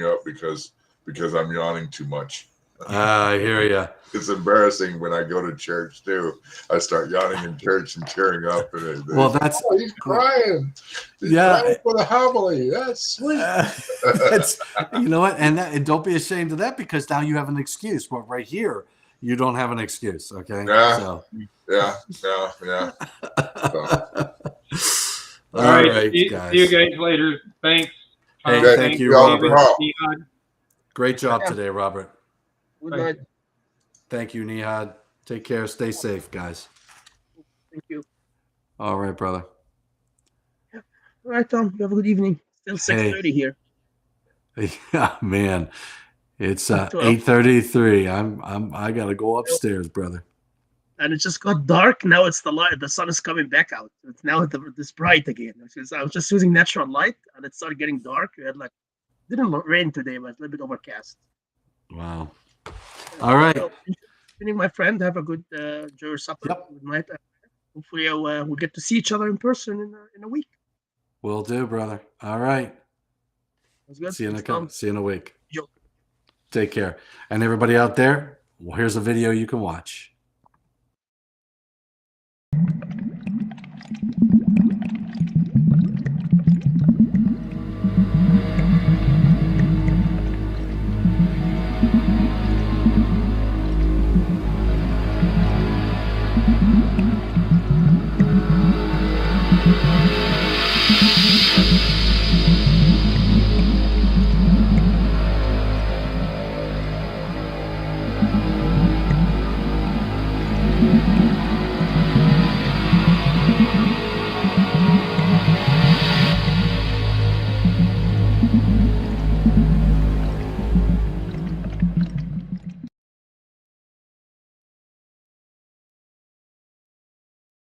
Speaker 5: up because because I'm yawning too much.
Speaker 1: I hear you.
Speaker 5: It's embarrassing when I go to church too. I start yawning in church and tearing up. And
Speaker 1: Well, that's
Speaker 5: oh, he's crying. He's
Speaker 1: Yeah.
Speaker 5: crying for the homily. That's sweet.
Speaker 1: That's, you know what? And don't be ashamed of that, because now you have an excuse. But right here, you don't have an excuse. Okay.
Speaker 5: Yeah.
Speaker 1: So.
Speaker 5: Yeah.
Speaker 1: All
Speaker 4: right,
Speaker 1: right, guys.
Speaker 4: see you guys later. Thanks.
Speaker 1: Hey,
Speaker 5: Okay,
Speaker 1: thank you,
Speaker 5: Robert.
Speaker 1: Robert.
Speaker 4: Nihad.
Speaker 1: Great job today, Robert.
Speaker 2: Good
Speaker 4: Thank
Speaker 2: night.
Speaker 1: Thank you, Nihad. Take care. Stay safe, guys.
Speaker 2: Thank you.
Speaker 1: All right, brother.
Speaker 2: All right, Tom. You have a good evening. Still 6:30 here.
Speaker 1: Yeah, man. It's
Speaker 2: 12.
Speaker 1: 8:33. I gotta go upstairs, brother.
Speaker 2: And it just got dark. Now it's the light. The sun is coming back out. It's now this bright again. I was just using natural light, and it started getting dark. We had didn't rain today, but a little bit overcast.
Speaker 1: Wow. All right.
Speaker 2: So, evening, my friend. Have a good enjoy your supper.
Speaker 1: Yep.
Speaker 2: Good night. Hopefully, we'll get to see each other in person in a week.
Speaker 1: Will do, brother. All right.
Speaker 2: That's good.
Speaker 1: See you in
Speaker 2: Thanks, Tom.
Speaker 1: see you in a week.
Speaker 2: Yo.
Speaker 1: Take care. And everybody out there, well, here's a video you can watch.